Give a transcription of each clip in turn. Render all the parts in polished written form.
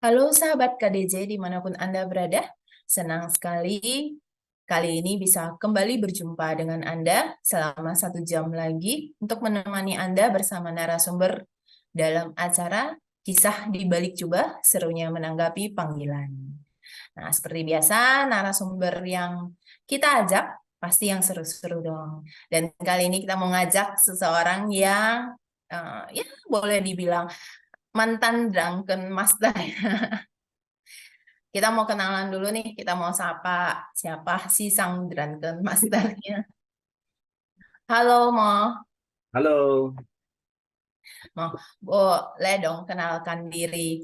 Halo sahabat KDJ dimanapun Anda berada, senang sekali kali ini bisa kembali berjumpa dengan Anda selama 1 jam lagi untuk menemani Anda bersama narasumber dalam acara Kisah di Balik Jubah, serunya menanggapi panggilan. Nah, seperti biasa, narasumber yang kita ajak pasti yang seru-seru dong. Dan kali ini kita mau ngajak seseorang yang ya boleh dibilang mantan drunken master. Kita mau kenalan dulu nih, kita mau sapa siapa sih sang Drunken Masternya. Halo Mo, Halo. Mo, boleh dong kenalkan diri.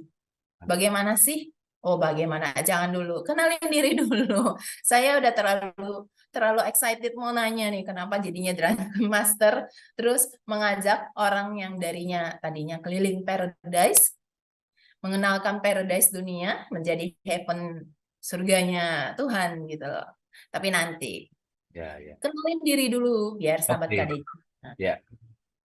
Bagaimana sih? Oh bagaimana? Jangan dulu, kenalin diri dulu. Saya udah terlalu terlalu excited mau nanya nih, kenapa jadinya Drunken Master, terus mengajak orang yang tadinya keliling paradise, mengenalkan paradise dunia menjadi heaven surganya Tuhan gitu loh. Tapi nanti Ya, ya. kenalin diri dulu biar sahabat Oke. KDJ. Nah, Ya.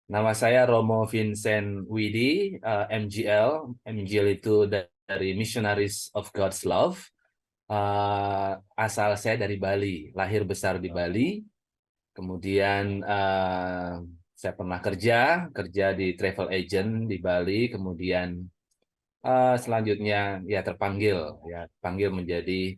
Nama saya Romo Vincent Widi, MGL. MGL itu dari Missionaries of God's Love. Asal saya dari Bali, lahir besar di Bali. Kemudian saya pernah kerja di travel agent di Bali. Kemudian selanjutnya ya terpanggil menjadi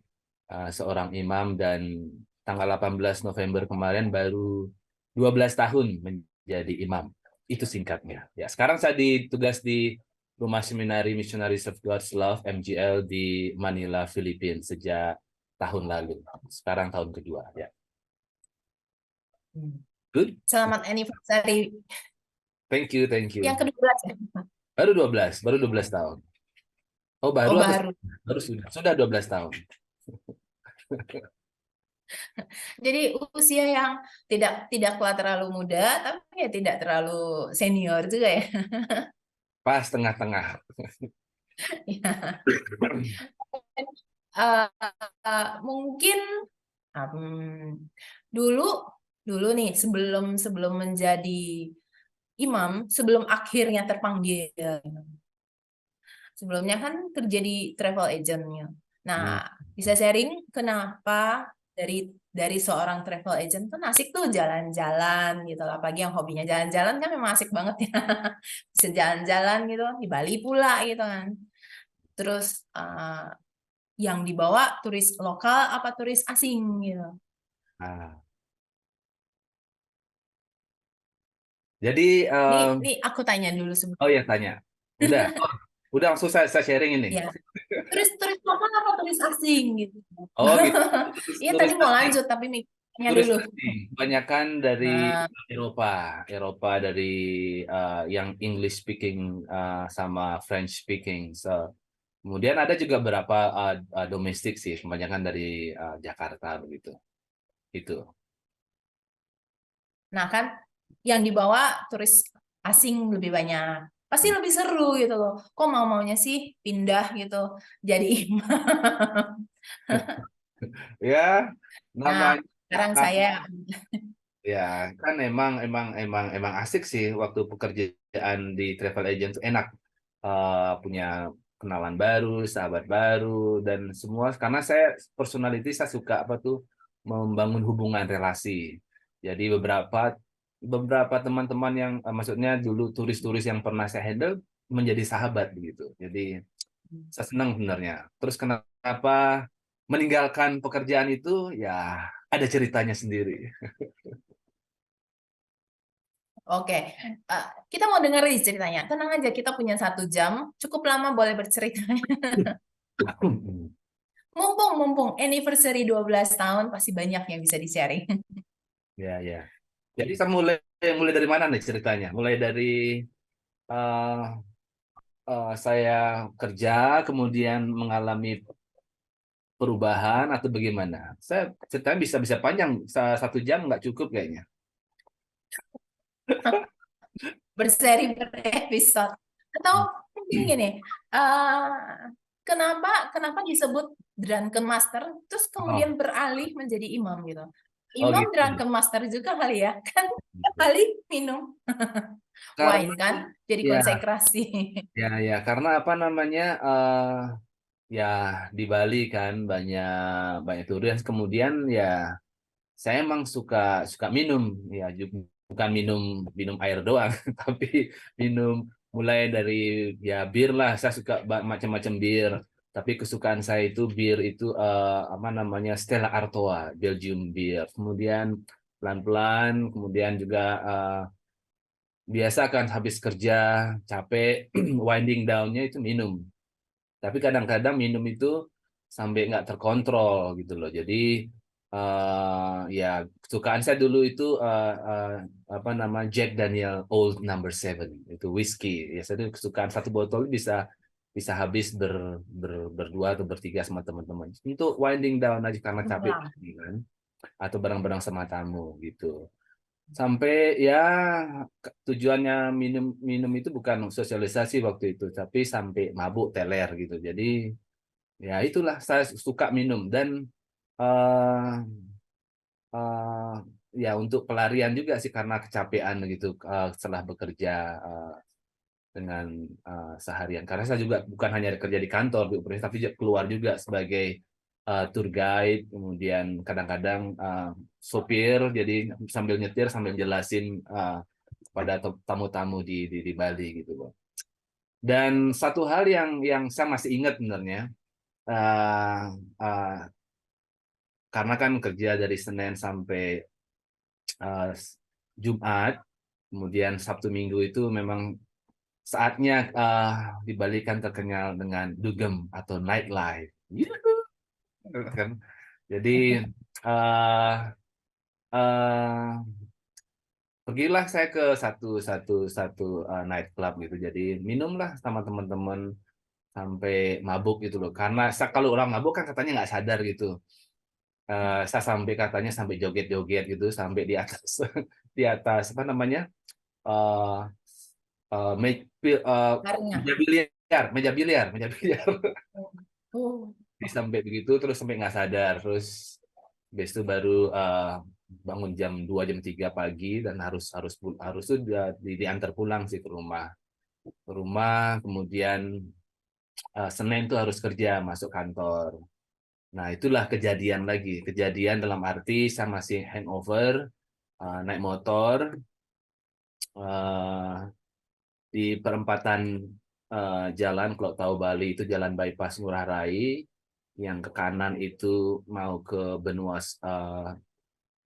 seorang imam dan tanggal 18 November kemarin baru 12 tahun menjadi imam. Itu singkatnya. Ya, sekarang saya ditugas di Rumah Seminari Missionaries of God's Love MGL di Manila, Filipina sejak tahun lalu. Sekarang tahun kedua, ya. hmm. Good. Selamat anniversary Thank you, thank yang you. ke-12 ya? Baru 12 tahun. Oh, baru Oh atau baru. baru sudah 12 tahun. Jadi usia yang tidaklah terlalu muda, tapi ya tidak terlalu senior juga ya. Pas tengah-tengah. Ya. Eh, mungkin dulu dulu nih sebelum sebelum menjadi imam, sebelum akhirnya terpanggil. Sebelumnya kan kerja di travel agentnya. Nah, Hmm. bisa sharing kenapa dari seorang travel agent kan asik tuh jalan-jalan gitu lah. Apalagi yang hobinya jalan-jalan kan memang asik banget ya. Bisa jalan-jalan gitu di Bali pula gitu kan. Terus yang dibawa turis lokal apa turis asing gitu. Nah, jadi, Nih aku tanya dulu oh sebelum. ya tanya. Udah langsung saya sharing ini. Ya, turis lokal apa turis asing gitu. Oh gitu. Iya tadi Turis mau asing, lanjut tapi mikirnya turis dulu. asing. Kebanyakan dari Nah, Eropa, Eropa dari yang English speaking sama French speaking. So, kemudian ada juga beberapa domestik sih, kebanyakan dari Jakarta begitu. Itu. nah kan yang dibawa turis asing lebih banyak. Pasti lebih seru gitu loh. Kok mau-maunya sih pindah gitu jadi imam. Ya, Nah, namanya. sekarang saya Ya, kan emang asik sih waktu pekerjaan di travel agent tuh enak. Punya kenalan baru, sahabat baru, dan semua. Karena saya personality saya suka apa tuh membangun hubungan relasi. Jadi beberapa beberapa teman-teman yang maksudnya dulu turis-turis yang pernah saya handle menjadi sahabat begitu. Jadi saya senang sebenarnya. Terus kenapa meninggalkan pekerjaan itu? Ya ada ceritanya sendiri. oke. Kita mau dengar nih ceritanya. Tenang aja, kita punya 1 jam. Cukup lama boleh bercerita. Mumpung anniversary 12 tahun pasti banyak yang bisa di-sharing. Ya, ya. Jadi saya mulai mulai dari mana nih ceritanya? Mulai dari eh, saya kerja, kemudian mengalami perubahan atau bagaimana? Saya ceritanya bisa bisa panjang, 1 jam nggak cukup kayaknya. Berseri berepisode. Atau mungkin gini, eh, kenapa disebut Drunken Master, terus Oh, kemudian beralih menjadi imam gitu. oh Imam gitu. Drunken Master juga kali ya, kan tiap kali minum Karena wine kan, jadi ya, konsekrasi. ya, ya, karena apa namanya? ya di Bali kan banyak banyak turis. Kemudian ya saya emang suka suka minum, ya bukan minum minum air doang, tapi minum mulai dari ya bir lah. Saya suka macam-macam bir. Tapi kesukaan saya itu bir itu apa namanya Stella Artois, Belgium beer. Kemudian pelan-pelan, kemudian juga biasa kan habis kerja capek, winding down-nya itu minum. Tapi kadang-kadang minum itu sampai nggak terkontrol gitu loh. Jadi ya kesukaan saya dulu itu apa nama Jack Daniel Old Number Seven, itu whisky. Ya saya itu kesukaan satu botol bisa bisa habis berdua atau bertiga sama teman-teman. Itu winding down aja karena capek Wah, kan, atau bareng-bareng sama tamu gitu. Sampai ya tujuannya minum minum itu bukan sosialisasi waktu itu, tapi sampai mabuk teler gitu. Jadi ya itulah saya suka minum dan eh eh, ya untuk pelarian juga sih karena kecapean gitu setelah bekerja eh, dengan seharian. Karena saya juga bukan hanya kerja di kantor, Bu, tapi juga keluar juga sebagai tour guide, kemudian kadang-kadang sopir, jadi sambil nyetir sambil jelasin pada tamu-tamu di Bali gitu, Bu. Dan satu hal yang saya masih ingat sebenarnya, uh, uh, karena kan kerja dari Senin sampai uh, Jumat, kemudian Sabtu Minggu itu memang saatnya di Bali kan terkenal dengan dugem atau nightlife. Gitu kan. Jadi uh, uh, pergilah saya ke satu satu satu night club gitu. Jadi minumlah sama teman-teman sampai mabuk gitu loh. Karena kalau orang mabuk kan katanya nggak sadar gitu. Saya sampai katanya sampai joget-joget gitu sampai di atas di atas apa namanya uh, karena. meja biliar Oh, sampai begitu terus sampai nggak sadar terus habis itu baru bangun jam 2 jam 3 pagi dan harus harus harus tuh diantar pulang sih ke rumah kemudian Senin tuh harus kerja masuk kantor. Nah, itulah kejadian lagi. Kejadian dalam arti saya masih hangover, naik motor, eh, di perempatan jalan, kalau tahu Bali itu jalan bypass Ngurah Rai, yang ke kanan itu mau ke Benua,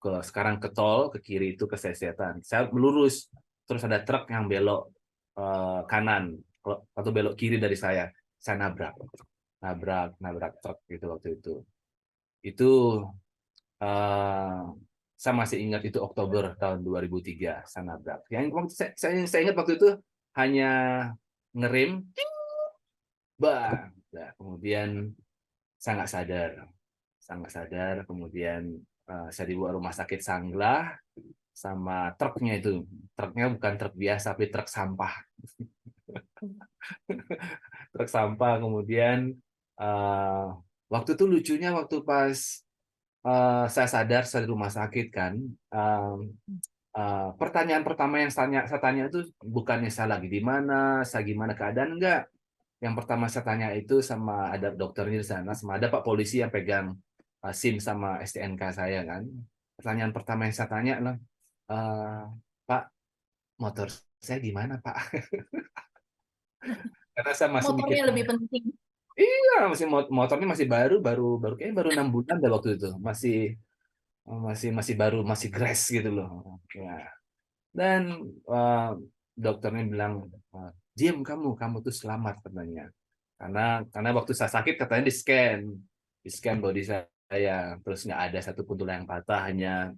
sekarang ke tol, ke kiri itu ke Sesetan. Saya melurus, terus ada truk yang belok kanan, atau belok kiri dari saya nabrak, nabrak truk gitu waktu itu. Itu eh saya masih ingat itu Oktober tahun 2003 saya nabrak. Yang waktu saya ingat waktu itu hanya ngerem, bang. Nah, kemudian saya nggak sadar, Kemudian saya dibawa rumah sakit Sanglah sama truknya itu. Truknya bukan truk biasa, tapi truk sampah. Truk sampah. Kemudian eh, waktu itu lucunya waktu pas saya sadar saya di rumah sakit kan. eh, Pertanyaan pertama yang saya tanya itu bukannya saya lagi di mana, saya gimana keadaan, enggak. Yang pertama saya tanya itu sama ada dokternya di sana, sama ada Pak polisi yang pegang SIM sama STNK saya kan. Pertanyaan pertama yang saya tanya lah, "Eh, Pak, motor saya gimana, Pak?" Karena saya masih mikir, motornya lebih penting. iya masih motornya masih baru, baru kayaknya baru 6 bulan dah waktu itu, masih masih masih baru, masih grass gitu loh. Ya. Dan uh, dokternya bilang, diam kamu tuh selamat katanya. Karena waktu saya sakit katanya di scan body saya, terus nggak ada satupun tulang yang patah, hanya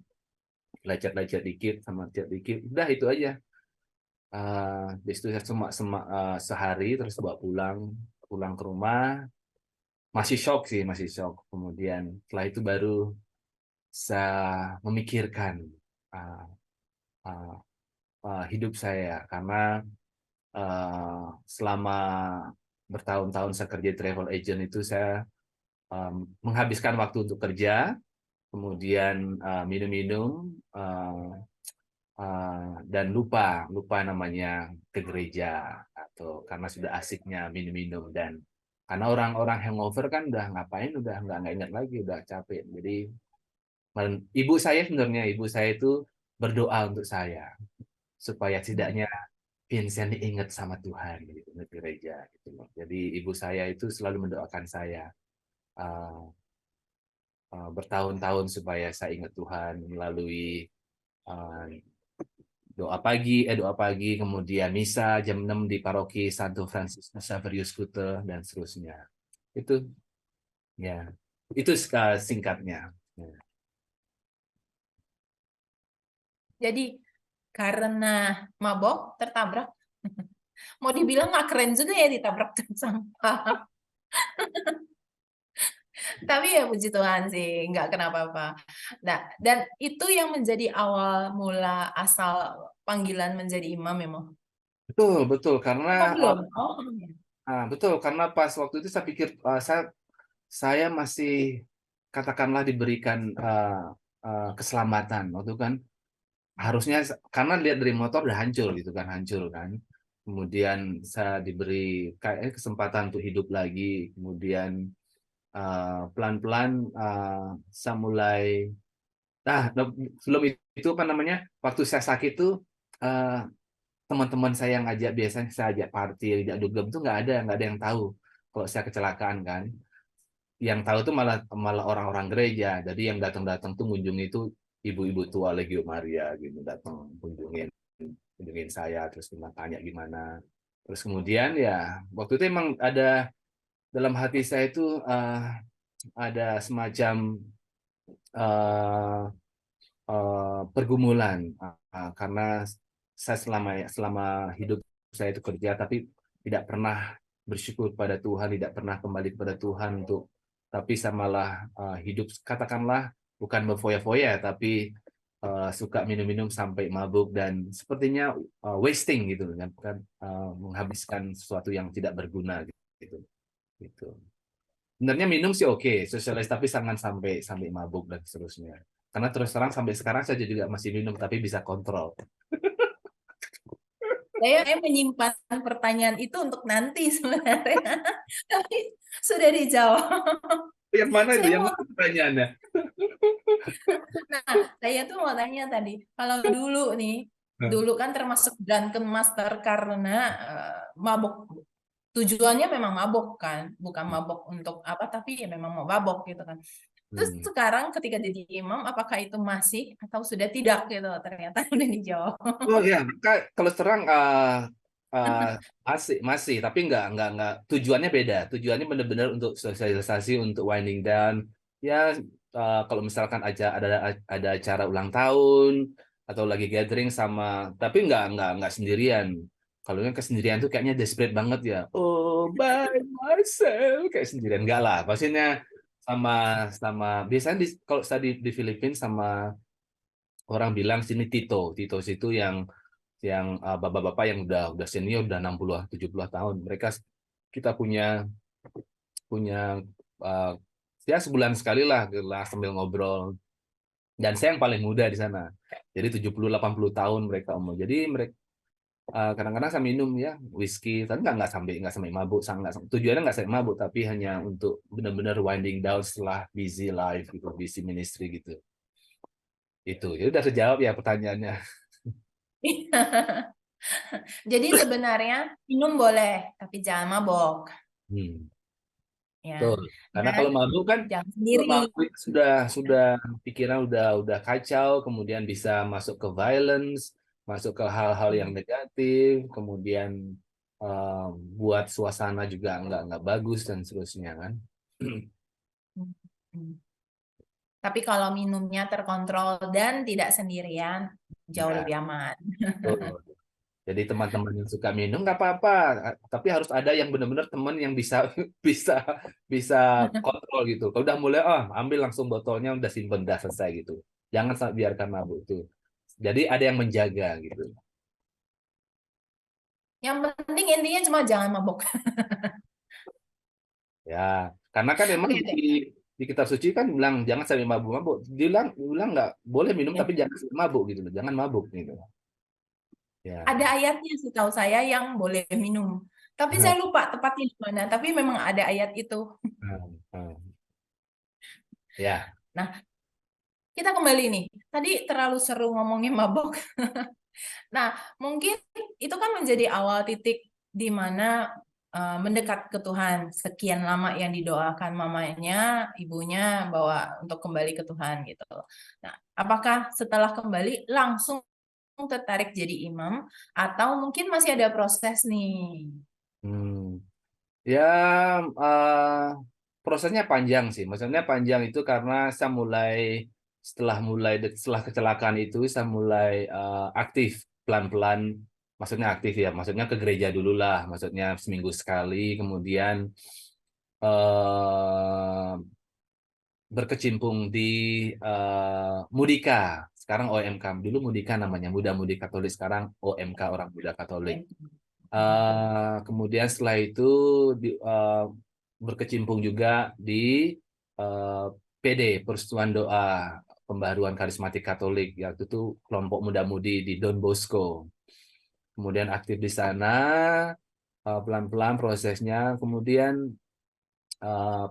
lecet-lecet dikit sama lecet dikit. Udah itu aja. Di situ saya sehari terus bawa pulang, pulang ke rumah, masih shock sih, masih shock. Kemudian setelah itu baru saya memikirkan uh, uh, hidup saya karena selama bertahun-tahun saya kerja di travel agent itu saya menghabiskan waktu untuk kerja, kemudian minum-minum dan lupa namanya ke gereja atau karena sudah asiknya minum-minum dan Karena orang-orang hangover kan udah ngapain, udah nggak ingat lagi, udah capek. Jadi ibu saya itu berdoa untuk saya supaya tidaknya Vincent diingat sama Tuhan gitu, di gereja gitu loh. Jadi ibu saya itu selalu mendoakan saya uh, bertahun-tahun supaya saya ingat Tuhan melalui uh, doa pagi, kemudian misa jam 6 di paroki Santo Franciscus Xaverius Kute dan seterusnya. Itu ya, itu singkatnya. Ya. Jadi karena mabok tertabrak. Mau dibilang nggak keren juga ya ditabrak truk sampah. Tapi ya puji Tuhan sih, nggak kenapa-apa. Nah, dan itu yang menjadi awal mula asal panggilan menjadi imam memang. Betul, betul karena Apa belum? Oh, iya. betul karena pas waktu itu saya pikir saya masih katakanlah diberikan keselamatan waktu kan harusnya karena lihat dari motor udah hancur kan kemudian saya diberi kayak kesempatan untuk hidup lagi kemudian pelan-pelan saya mulai sebelum itu apa namanya waktu saya sakit tuh eh, teman-teman saya yang ajak biasanya saya ajak party ajak dugem tuh nggak ada yang tahu kalau saya kecelakaan kan yang tahu tuh malah malah orang-orang gereja jadi yang datang-datang tuh kunjungi itu ibu-ibu tua Legio Maria gitu datang kunjungin saya terus tanya gimana terus kemudian ya waktu itu emang ada dalam hati saya itu ada semacam uh, pergumulan karena saya selama hidup saya itu kerja tapi tidak pernah bersyukur pada Tuhan tidak pernah kembali kepada Tuhan untuk tapi saya malah hidup katakanlah bukan berfoya-foya tapi suka minum-minum sampai mabuk dan sepertinya wasting gitu kan menghabiskan sesuatu yang tidak berguna gitu gitu sebenarnya minum sih oke, sosialis tapi jangan sampai sampai mabuk dan seterusnya. Karena terus terang sampai sekarang saya juga masih minum tapi bisa kontrol. Saya menyimpan pertanyaan itu untuk nanti sebenarnya. Tapi sudah dijawab. Yang mana itu? Saya Yang mau, mana pertanyaannya? nah, saya tuh mau tanya tadi, kalau dulu nih, dulu kan termasuk Drunken Master karena mabok. Tujuannya memang mabok kan, bukan mabok untuk apa, tapi ya memang mau mabok gitu kan. Terus Hmm. sekarang ketika jadi imam, apakah itu masih atau sudah tidak gitu? Ternyata udah dijawab. Oh ya, kalau terang uh, masih, tapi nggak tujuannya beda. Tujuannya benar-benar untuk sosialisasi, untuk winding down. Ya, kalau misalkan ada acara ulang tahun atau lagi gathering sama, tapi nggak sendirian. Kalau yang kesendirian tuh kayaknya desperate banget ya. Oh, by myself kayak sendirian nggak lah. Maksudnya sama sama biasanya kalau saya di Filipina sama orang bilang sini Tito. Tito itu yang bapak-bapak yang udah senior udah 60 70 tahun. Kita punya punya uh, ya sebulan sekali lah sambil ngobrol. Dan saya yang paling muda di sana. Jadi 70 80 tahun mereka umur. Jadi mereka kadang-kadang saya minum ya whisky, tapi nggak sampai mabuk, tujuannya nggak sampai mabuk, tapi hanya untuk benar-benar winding down setelah busy life gitu, busy ministry gitu. Itu, ya udah terjawab ya pertanyaannya. Jadi sebenarnya minum boleh, tapi jangan mabok, Hmm. ya. Betul. Karena Dan kalau mabuk kan jangan kalau sendiri. mabuk itu sudah pikiran udah kacau, kemudian bisa masuk ke violence, masuk ke hal-hal yang negatif, kemudian eh, buat suasana juga nggak bagus dan seterusnya kan. Tapi kalau minumnya terkontrol dan tidak sendirian, jauh Ya, lebih aman. betul. Jadi teman-teman yang suka minum nggak apa-apa, tapi harus ada yang benar-benar teman yang bisa bisa bisa kontrol gitu. Kalau udah mulai, ambil langsung botolnya, udah simpen, udah selesai gitu. Jangan biarkan mabuk itu. Jadi ada yang menjaga gitu. Yang penting intinya cuma jangan mabok. Ya, karena kan emang Oke deh. di kitab suci kan bilang jangan sampai mabuk-mabuk. Dibilang nggak boleh minum Ya. tapi jangan sampai mabuk gitu loh. Jangan mabuk gitu. Ya. Ada ayatnya sih tahu saya yang boleh minum. Tapi saya lupa tepatnya di mana. Tapi memang ada ayat itu. Ya. Nah, kita kembali nih. Tadi terlalu seru ngomongin mabok. Nah, mungkin itu kan menjadi awal titik di mana mendekat ke Tuhan. Sekian lama yang didoakan mamanya, ibunya bahwa untuk kembali ke Tuhan gitu. Nah, apakah setelah kembali langsung tertarik jadi imam atau mungkin masih ada proses nih? Hmm. Ya, eh, prosesnya panjang sih. Maksudnya panjang itu karena saya mulai setelah kecelakaan itu saya mulai aktif pelan-pelan. Maksudnya aktif ya. Maksudnya ke gereja dulu lah. Maksudnya seminggu sekali. Kemudian eh, berkecimpung di Mudika. Sekarang OMK. Dulu Mudika namanya. Muda Mudi Katolik. Sekarang OMK Orang Muda Katolik. Kemudian setelah itu berkecimpung juga di eh, PD Persatuan Doa Pembaharuan Karismatik Katolik, yaitu itu kelompok muda-mudi di Don Bosco. Kemudian aktif di sana pelan-pelan prosesnya. Kemudian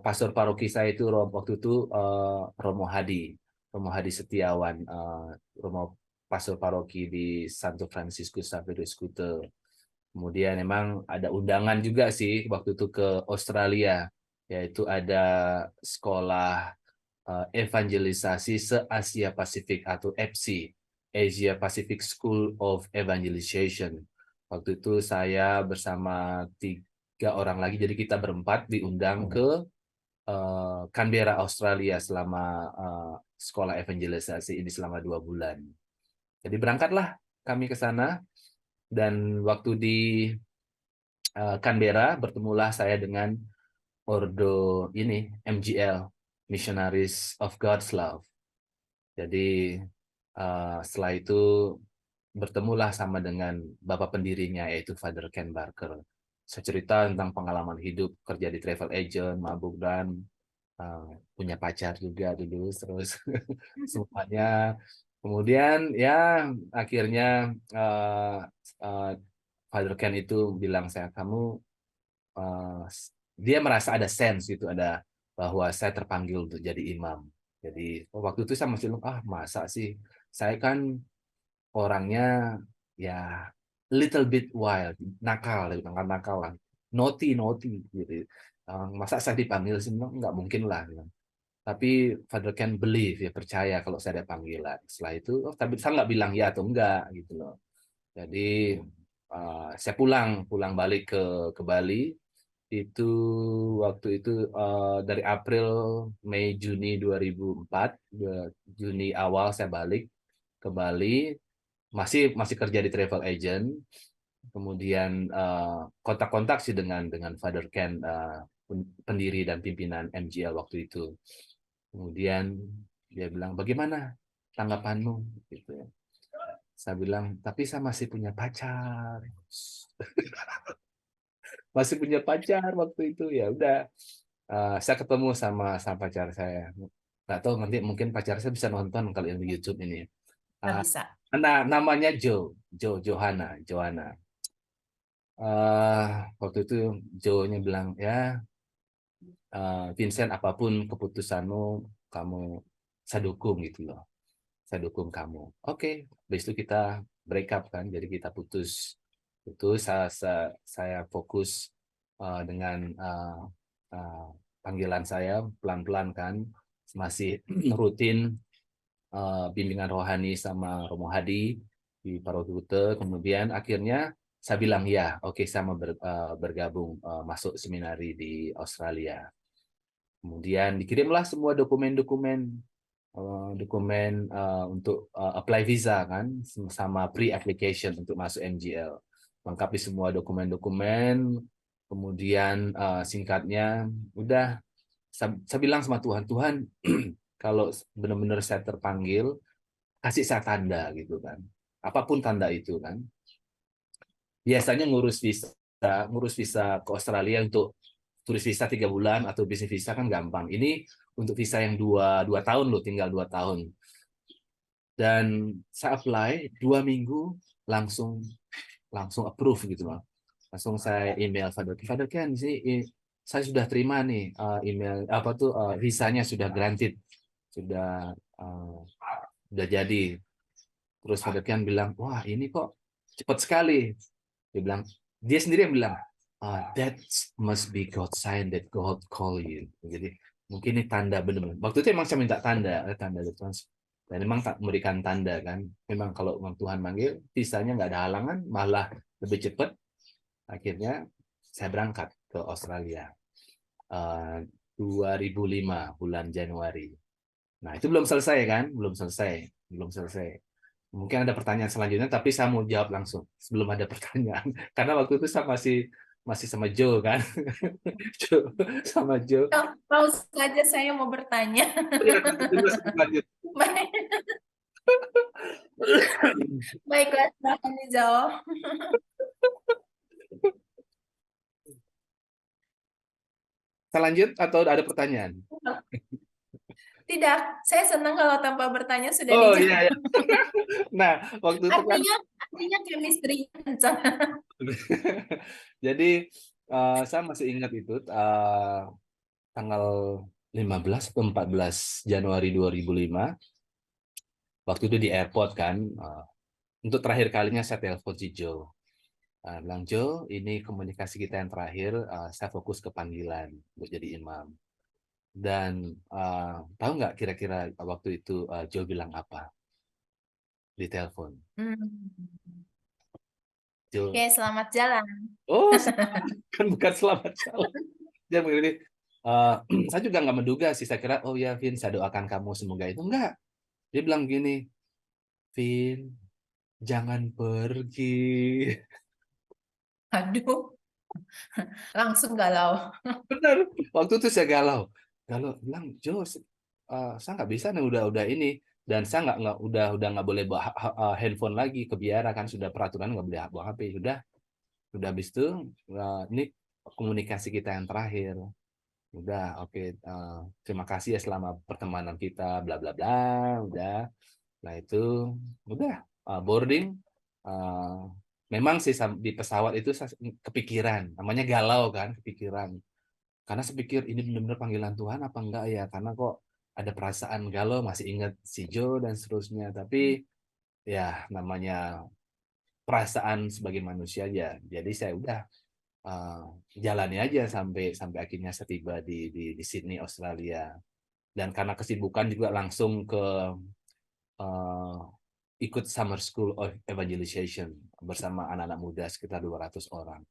pastor paroki saya itu waktu itu Romo Hadi, Romo Hadi Setiawan, Romo pastor paroki di Santo Franciscus Xavierus Kute. Kemudian memang ada undangan juga sih waktu itu ke Australia, yaitu ada sekolah evangelisasi se-Asia Pasifik atau EPSI, Asia Pacific School of Evangelization. Waktu itu saya bersama 3 orang lagi, jadi kita berempat diundang ke Canberra, Australia selama sekolah evangelisasi ini selama 2 bulan. Jadi berangkatlah kami ke sana dan waktu di Canberra bertemulah saya dengan Ordo ini MGL, Missionaries of God's Love. Jadi setelah itu bertemulah sama dengan bapak pendirinya yaitu Father Ken Barker. Saya cerita tentang pengalaman hidup kerja di travel agent, mabuk dan punya pacar juga dulu terus semuanya. Kemudian ya akhirnya uh, uh, Father Ken itu bilang saya kamu uh, dia merasa ada sense itu ada bahwa saya terpanggil untuk jadi imam. Jadi waktu itu saya masih masa sih saya kan orangnya ya little bit wild, nakal, nakal nakal lah, naughty naughty gitu. Masa saya dipanggil sih nggak mungkin lah. Tapi Father Ken believe ya percaya kalau saya ada panggilan. Setelah itu tapi saya nggak bilang ya atau enggak gitu loh. Jadi saya pulang pulang balik ke Bali itu waktu itu dari April Mei Juni 2004 Juni awal saya balik ke Bali masih masih kerja di travel agent kemudian kontak-kontak sih dengan Father Ken pendiri dan pimpinan MGL waktu itu. Kemudian dia bilang, bagaimana tanggapanmu? Gitu ya. Saya bilang, tapi saya masih punya pacar. Masih punya pacar waktu itu. Ya udah, saya ketemu sama pacar saya. Nggak tahu nanti mungkin pacar saya bisa nonton kalau yang di YouTube ini. Nggak bisa. Namanya Johanna, Johanna. Waktu itu Joe-nya bilang, ya Vincent apapun keputusanmu, kamu saya dukung gitu loh. Saya dukung kamu. Oke, habis itu kita break up kan, jadi kita putus. Putus, saya fokus dengan uh, panggilan saya pelan-pelan kan, masih rutin bimbingan rohani sama Romo Hadi di Paroki Kute. Kemudian akhirnya saya bilang ya, oke saya mau bergabung masuk seminari di Australia. Kemudian dikirimlah semua dokumen-dokumen untuk apply visa kan sama pre-application untuk masuk MGL. Lengkapi semua dokumen-dokumen, kemudian singkatnya udah saya bilang sama Tuhan, Tuhan kalau benar-benar saya terpanggil, kasih saya tanda gitu kan. Apapun tanda itu kan. Biasanya ngurus visa ke Australia untuk turis visa 3 bulan atau bisnis visa kan gampang. Ini untuk visa yang dua tahun loh, tinggal 2 tahun. Dan saya apply 2 minggu langsung langsung approve gitu loh. Langsung saya email Father Ken, Father Ken sih saya sudah terima nih email apa tuh visanya sudah granted, sudah udah jadi. Terus Father Ken bilang, wah ini kok cepat sekali. Dia bilang, dia sendiri yang bilang, that must be God sign that God call you. Jadi mungkin ini tanda benar-benar. Waktu itu emang saya minta tanda, tanda dari Tuhan. Dan emang tak memberikan tanda kan. Memang kalau memang Tuhan manggil, visanya nggak ada halangan, malah lebih cepat. Akhirnya saya berangkat ke Australia. Eh, 2005 bulan Januari. Nah itu belum selesai kan? Belum selesai, belum selesai. Mungkin ada pertanyaan selanjutnya, tapi saya mau jawab langsung sebelum ada pertanyaan. Karena waktu itu saya masih sama Joe kan, Joe, sama Joe. Tahu saja saya mau bertanya. Ya, lanjut, lanjut. Baiklah, silakan dijawab. Saya lanjut atau ada pertanyaan? Tidak, saya senang kalau tanpa bertanya sudah Oh iya, dijawab. iya. Nah, waktu itu kan, Artinya chemistry kencang. jadi saya masih ingat itu tanggal 15 atau 14 Januari 2005, waktu itu di airport kan, untuk terakhir kalinya saya telepon si Joe. Bilang, Joe, ini komunikasi kita yang terakhir, saya fokus ke panggilan untuk jadi imam. Dan tahu nggak kira-kira waktu itu Joe bilang apa di telepon? Hmm. Joe, Oke, selamat jalan. oh kan bukan selamat jalan. Dia begini, "Eh, saya juga nggak menduga sih, saya kira, oh ya Vin, saya doakan kamu semoga itu. Enggak, dia bilang gini, Vin, jangan pergi. Aduh, langsung galau. Benar, waktu itu saya galau. Galau, bilang, Joe, saya nggak bisa nih, udah ini. Dan saya udah nggak boleh bawa handphone lagi ke biara kan, sudah peraturan nggak boleh bawa HP. Udah habis itu, ini komunikasi kita yang terakhir. Udah, oke, terima kasih ya selama pertemanan kita, bla bla bla, udah. Nah itu, udah boarding. eh, Memang sih di pesawat itu saya kepikiran, namanya galau kan, kepikiran. Karena saya pikir ini benar-benar panggilan Tuhan apa enggak ya? Karena kok ada perasaan galau, masih ingat si Joe dan seterusnya. Tapi ya namanya perasaan sebagai manusia ya. Jadi saya udah uh, jalani aja sampai sampai akhirnya saya tiba di Sydney, Australia. Dan karena kesibukan juga langsung ke uh, ikut Summer School of Evangelization bersama anak-anak muda sekitar 200 orang.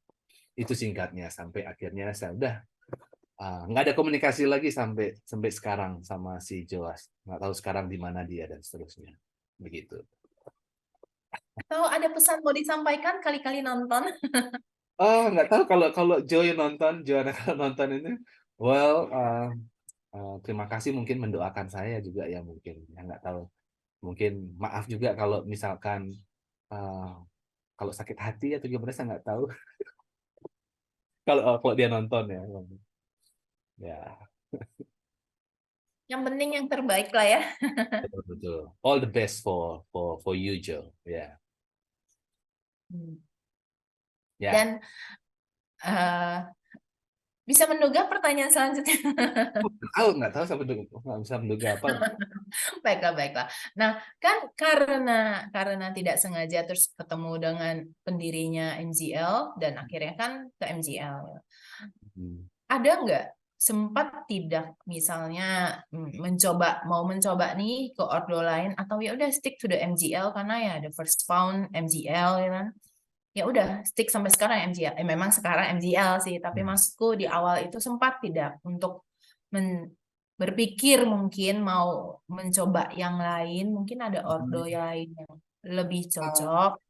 Itu singkatnya sampai akhirnya saya udah nggak ada komunikasi lagi sampai sampai sekarang sama si Joas. Nggak tahu sekarang di mana dia dan seterusnya. Begitu. Atau ada pesan mau disampaikan kali-kali nonton? Oh, nggak tahu kalau kalau Joy nonton, Joanna kalau nonton ini, well, terima kasih mungkin mendoakan saya juga ya mungkin. Ya nggak tahu. Mungkin maaf juga kalau misalkan uh, kalau sakit hati atau gimana saya nggak tahu. Kalau dia nonton ya. Ya, Yang penting yang terbaik lah ya. betul betul. All the best for you, Joe. Ya. Hmm. Ya. Dan bisa menduga pertanyaan selanjutnya. Nggak tahu saya nggak bisa menduga apa. Baiklah, baiklah. Nah, kan karena tidak sengaja terus ketemu dengan pendirinya MGL dan akhirnya kan ke MGL. Hmm. Ada nggak sempat tidak misalnya mau mencoba nih ke ordo lain atau ya udah stick to the MGL karena ya the first pound MGL ya kan? Ya udah stick sampai sekarang MGL. Memang sekarang MGL sih, tapi maksudku di awal itu sempat tidak untuk berpikir mungkin mau mencoba yang lain, mungkin ada ordo yang lain yang lebih cocok.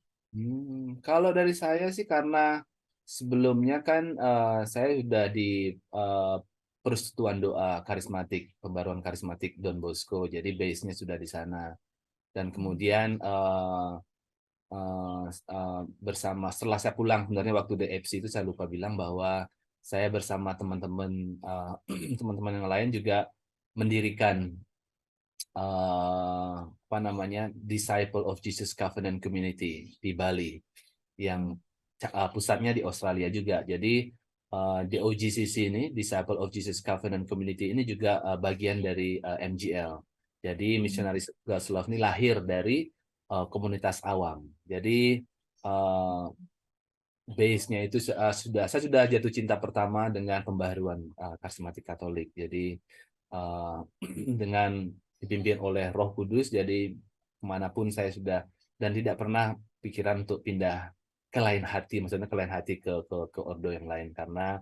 Kalau dari saya sih karena sebelumnya kan saya sudah di eh, Persekutuan Doa Karismatik, Pembaruan Karismatik Don Bosco, jadi base-nya sudah di sana. Dan kemudian eh, bersama setelah saya pulang sebenarnya waktu di FC itu saya lupa bilang bahwa saya bersama teman-teman teman-teman yang lain juga mendirikan apa namanya Disciple of Jesus Covenant Community di Bali yang pusatnya di Australia juga. Jadi di OGCC ini, Disciple of Jesus Covenant Community ini juga bagian dari MGL. Jadi Missionaries of God's Love ini lahir dari komunitas awam. Jadi base-nya itu saya sudah jatuh cinta pertama dengan pembaharuan karismatik Katolik. Jadi dengan dipimpin oleh Roh Kudus, jadi kemanapun saya sudah, dan tidak pernah pikiran untuk pindah ke lain hati, maksudnya ke lain hati ke ordo yang lain karena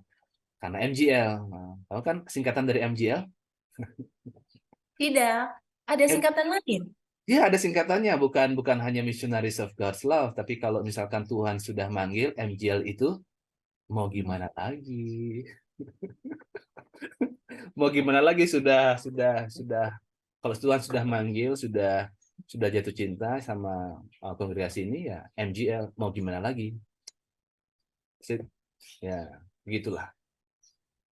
MGL. Nah, tahu kan singkatan dari MGL? Tidak, ada singkatan lain. Ya, ada singkatannya, bukan hanya Missionaries of God's Love, tapi kalau misalkan Tuhan sudah manggil MGL itu, mau gimana lagi? Mau gimana lagi, sudah kalau Tuhan sudah manggil, sudah jatuh cinta sama kongregasi ini, ya MGL, mau gimana lagi? Ya, begitulah.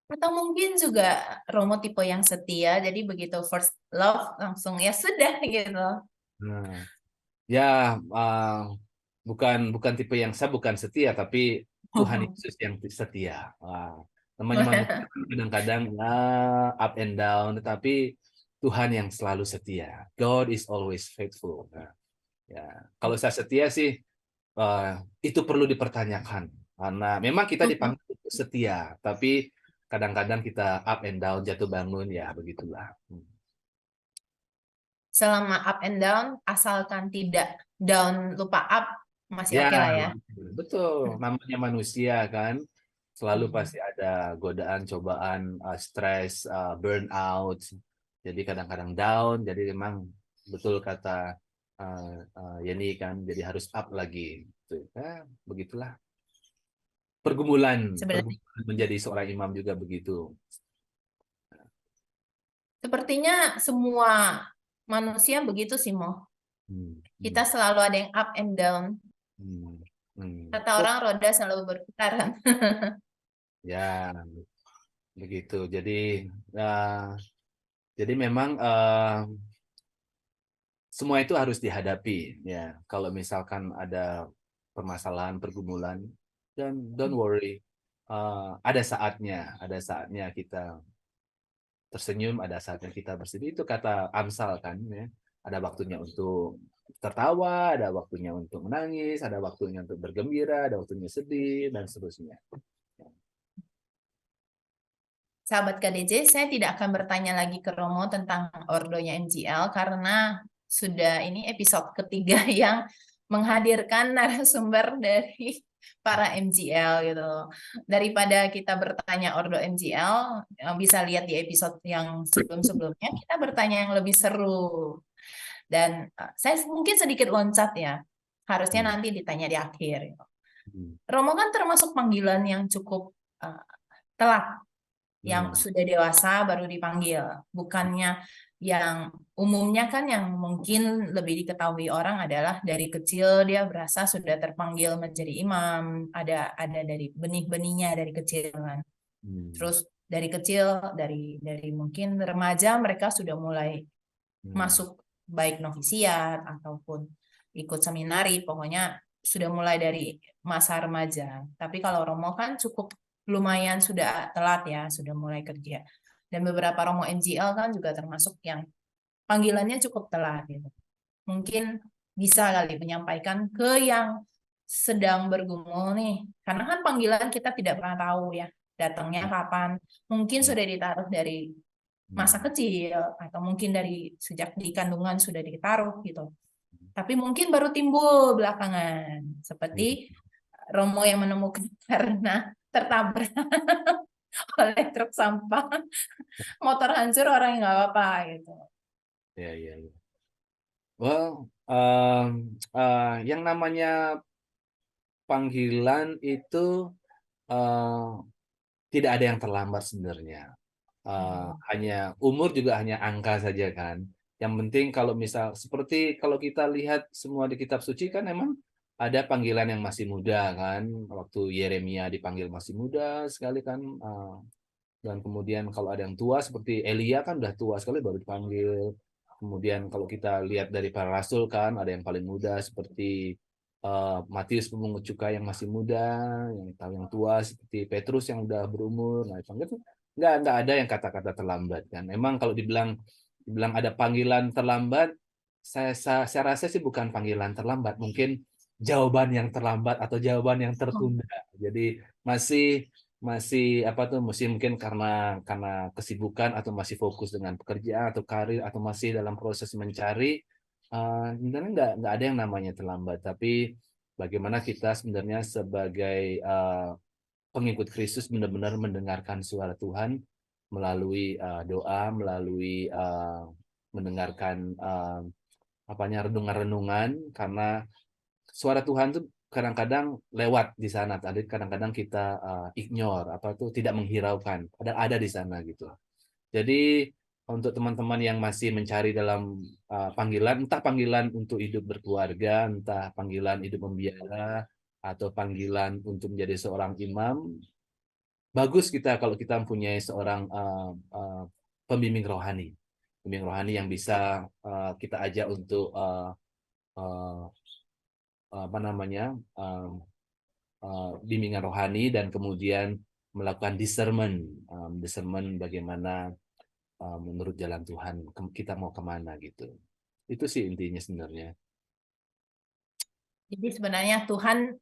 Atau mungkin juga Romo tipe yang setia, jadi begitu first love langsung ya sudah gitu. Nah, ya, bukan bukan tipe yang saya bukan setia, tapi Tuhan Yesus yang setia. Wah, namanya manusia kadang-kadang up and down, tetapi Tuhan yang selalu setia. God is always faithful. Nah, ya, kalau saya setia sih, uh, itu perlu dipertanyakan karena memang kita dipanggil untuk setia, tapi kadang-kadang kita up and down, jatuh bangun, ya begitulah. Selama up and down, asalkan tidak down lupa up, masih Ya, oke lah ya. betul. Namanya manusia kan, selalu Hmm. pasti ada godaan, cobaan, stres, burnout. Jadi kadang-kadang down. Jadi memang betul kata Yeni kan, jadi harus up lagi. Tuh, ya, begitulah. Sebenarnya Pergumulan menjadi seorang imam juga begitu. sepertinya semua manusia begitu sih, Mo. Hmm, Kita hmm, selalu ada yang up and down. hmm, hmm. Kata orang roda selalu berputaran. Ya, begitu. Uh, jadi memang semua itu harus dihadapi, ya. Kalau misalkan ada permasalahan, pergumulan, dan don't worry, ada saatnya kita tersenyum, ada saatnya kita bersedih. Itu kata Amsal kan, ya. Ada waktunya untuk tertawa, ada waktunya untuk menangis, ada waktunya untuk bergembira, ada waktunya sedih, dan seterusnya. Sahabat KDJ, saya tidak akan bertanya lagi ke Romo tentang ordonya MGL karena sudah ini episode ketiga yang menghadirkan narasumber dari para MGL gitu. Daripada kita bertanya ordo MGL, bisa lihat di episode yang sebelum-sebelumnya, kita bertanya yang lebih seru. Dan saya mungkin sedikit loncat ya, harusnya Hmm. nanti ditanya di akhir. Hmm. Romo kan termasuk panggilan yang cukup telat, yang Hmm. sudah dewasa baru dipanggil. Bukannya yang umumnya kan yang mungkin lebih diketahui orang adalah dari kecil dia berasa sudah terpanggil menjadi imam, ada dari benih-benihnya dari kecil kan. Hmm. Terus dari kecil dari mungkin remaja mereka sudah mulai Hmm. masuk baik novisiat ataupun ikut seminari, pokoknya sudah mulai dari masa remaja. Tapi kalau Romo kan cukup lumayan sudah telat ya, sudah mulai kerja. Dan beberapa Romo NGL kan juga termasuk yang panggilannya cukup telat gitu. Mungkin bisa kali menyampaikan ke yang sedang bergumul nih, karena kan panggilan kita tidak pernah tahu ya, datangnya kapan. Mungkin Hmm. sudah ditaruh dari masa Hmm. kecil atau mungkin dari sejak di kandungan sudah ditaruh gitu. Tapi mungkin baru timbul belakangan Hmm. seperti Romo yang menemukan karena tertabrak oleh truk sampah, motor hancur orang yang nggak apa-apa gitu. Ya, ya, ya. Well, yang namanya panggilan itu eh, tidak ada yang terlambat sebenarnya. Hanya umur juga hanya angka saja kan. Yang penting kalau misal seperti kalau kita lihat semua di kitab suci kan memang ada panggilan yang masih muda kan. Waktu Yeremia dipanggil masih muda sekali kan. Dan kemudian kalau ada yang tua seperti Elia kan udah tua sekali baru dipanggil. Kemudian kalau kita lihat dari para rasul kan ada yang paling muda seperti Matius pemungut cukai yang masih muda, yang tahu yang tua seperti Petrus yang udah berumur. Nah, itu nggak ada yang kata-kata terlambat kan. Emang kalau dibilang ada panggilan terlambat, saya rasa sih bukan panggilan terlambat, mungkin jawaban yang terlambat atau jawaban yang Oh, tertunda. Jadi masih masih apa tuh, mesti mungkin karena kesibukan atau masih fokus dengan pekerjaan atau karir atau masih dalam proses mencari. Sebenarnya nggak ada yang namanya terlambat, tapi bagaimana kita sebenarnya sebagai pengikut Kristus benar-benar mendengarkan suara Tuhan melalui doa, melalui mendengarkan apanya renungan-renungan, karena suara Tuhan tuh kadang-kadang lewat di sana, tadi kadang-kadang kita ignore apa tuh, tidak menghiraukan, ada di sana gitu. Jadi untuk teman-teman yang masih mencari dalam panggilan, entah panggilan untuk hidup berkeluarga, entah panggilan hidup membiara, atau panggilan untuk menjadi seorang imam, bagus kita kalau kita mempunyai seorang pembimbing rohani. Pembimbing rohani yang bisa kita ajak untuk uh, apa namanya, bimbingan rohani, dan kemudian melakukan discernment bagaimana menurut jalan Tuhan kita mau kemana gitu. Itu sih intinya sebenarnya. jadi sebenarnya Tuhan,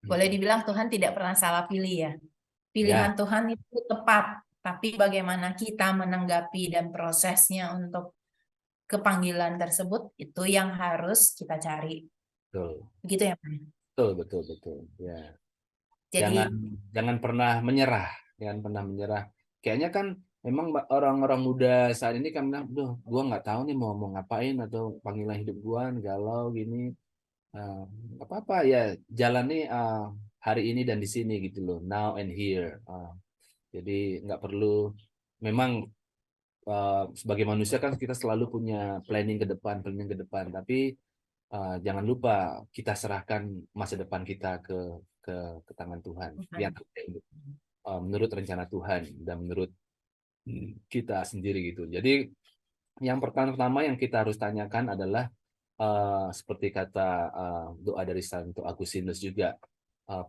boleh dibilang Tuhan tidak pernah salah pilih ya. Pilihan Ya, Tuhan itu tepat, tapi bagaimana kita menanggapi dan prosesnya untuk kepanggilan tersebut itu yang harus kita cari. betul. Begitu ya, Pak? Betul, betul, betul. Ya. Jangan Jadi, jangan pernah menyerah, jangan pernah menyerah. Kayaknya kan memang orang-orang muda saat ini kan bilang, "Duh, gua nggak tahu nih mau ngapain atau panggilan hidup gua galau gini." Eh, nggak apa-apa ya, jalani hari ini dan di sini gitu loh, now and here. Jadi nggak perlu, memang sebagai manusia kan kita selalu punya planning ke depan, tapi jangan lupa kita serahkan masa depan kita ke ke tangan Tuhan. Yang Tuhan. menurut rencana Tuhan dan menurut kita sendiri gitu. Jadi yang pertama yang kita harus tanyakan adalah seperti kata doa dari Santo Agustinus juga,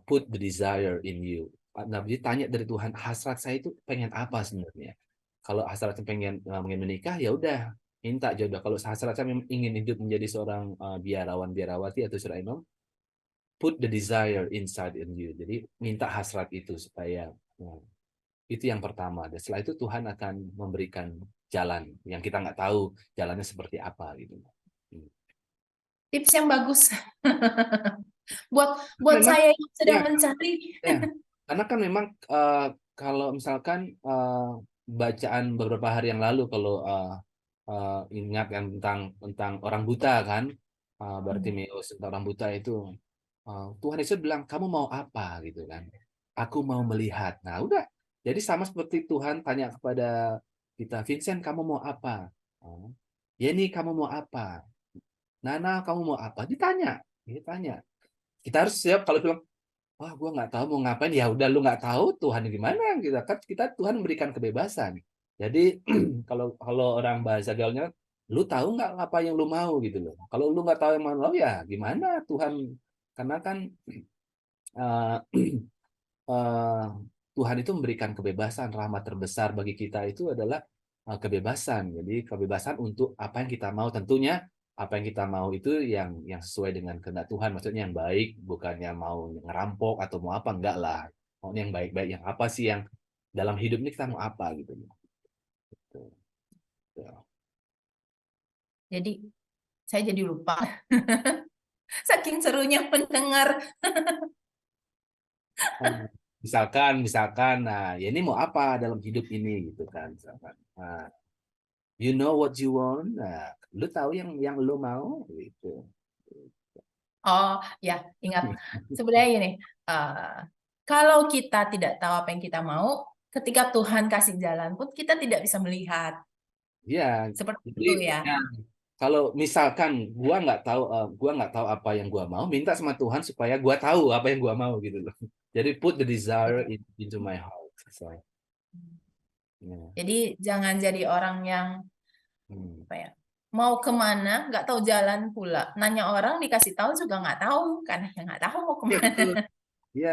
put the desire in you. Nah, jadi tanya dari Tuhan, hasrat saya itu pengen apa sebenarnya? Kalau hasratnya pengen menikah, ya udah minta jodoh. Kalau hasratnya ingin hidup menjadi seorang biarawan biarawati atau seorang imam, put the desire inside in you. Jadi minta hasrat itu supaya itu yang pertama. Dan setelah itu Tuhan akan memberikan jalan yang kita nggak tahu jalannya seperti apa gitu. Hmm. Tips yang bagus buat buat Memang saya yang ya, sedang mencari. ya, karena kan memang kalau misalkan bacaan beberapa hari yang lalu, kalau ingat kan tentang orang buta kan, Bartimeus, tentang orang buta itu, Tuhan Yesus bilang, kamu mau apa gitu kan? Aku mau melihat. Nah udah, jadi sama seperti Tuhan tanya kepada kita, Vincent kamu mau apa? Oh, Yeni kamu mau apa? Nana kamu mau apa? Ditanya. Kita harus siap kalau bilang, wah gue nggak tahu mau ngapain, ya udah lu nggak tahu Tuhan gimana, kita Tuhan memberikan kebebasan. Jadi kalau kalau orang bahasa gaulnya, lu tahu nggak apa yang lu mau gitu loh. Kalau lu nggak tahu yang mau ya gimana Tuhan, karena kan eh, eh, Tuhan itu memberikan kebebasan. Rahmat terbesar bagi kita itu adalah kebebasan. Jadi kebebasan untuk apa yang kita mau, tentunya apa yang kita mau itu yang sesuai dengan kehendak Tuhan, maksudnya yang baik, bukannya mau ngerampok atau mau apa, enggak lah. Mau yang baik-baik, yang apa sih yang dalam hidup ini kita mau apa gitu. Gitu. Ya. Jadi saya jadi lupa. Saking serunya mendengar. Hmm. Misalkan, nah ya ini mau apa dalam hidup ini gitu kan, misalkan. Nah, you know what you want, nah lu tahu yang lu mau gitu. Oh ya, ingat. Sebenarnya ini, kalau kita tidak tahu apa yang kita mau, ketika Tuhan kasih jalan pun kita tidak bisa melihat. Ya, Seperti jadi itu ya. ya, kalau misalkan gua nggak tahu apa yang gua mau, minta sama Tuhan supaya gua tahu apa yang gua mau gitu loh. Jadi put the desire into my heart. So, ya. Jadi jangan jadi orang yang Hmm. apa ya, mau kemana, nggak tahu jalan pula. Nanya orang dikasih tahu juga nggak tahu, karena ya nggak tahu mau Iya kemana. betul. Iya.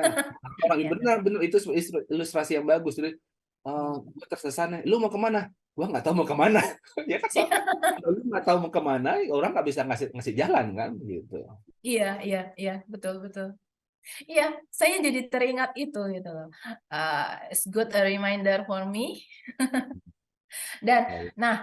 Orang Iya, benar benar itu ilustrasi yang bagus. Jadi, gua tersesat nih. Lu mau kemana? Gua nggak tahu mau kemana. Ya kan kalau lu nggak tahu mau kemana, orang nggak bisa ngasih ngasih jalan kan gitu. iya, iya, iya, betul, betul. Iya, saya jadi teringat itu gitu loh. It's good a reminder for me. Dan, Ya, ya. nah,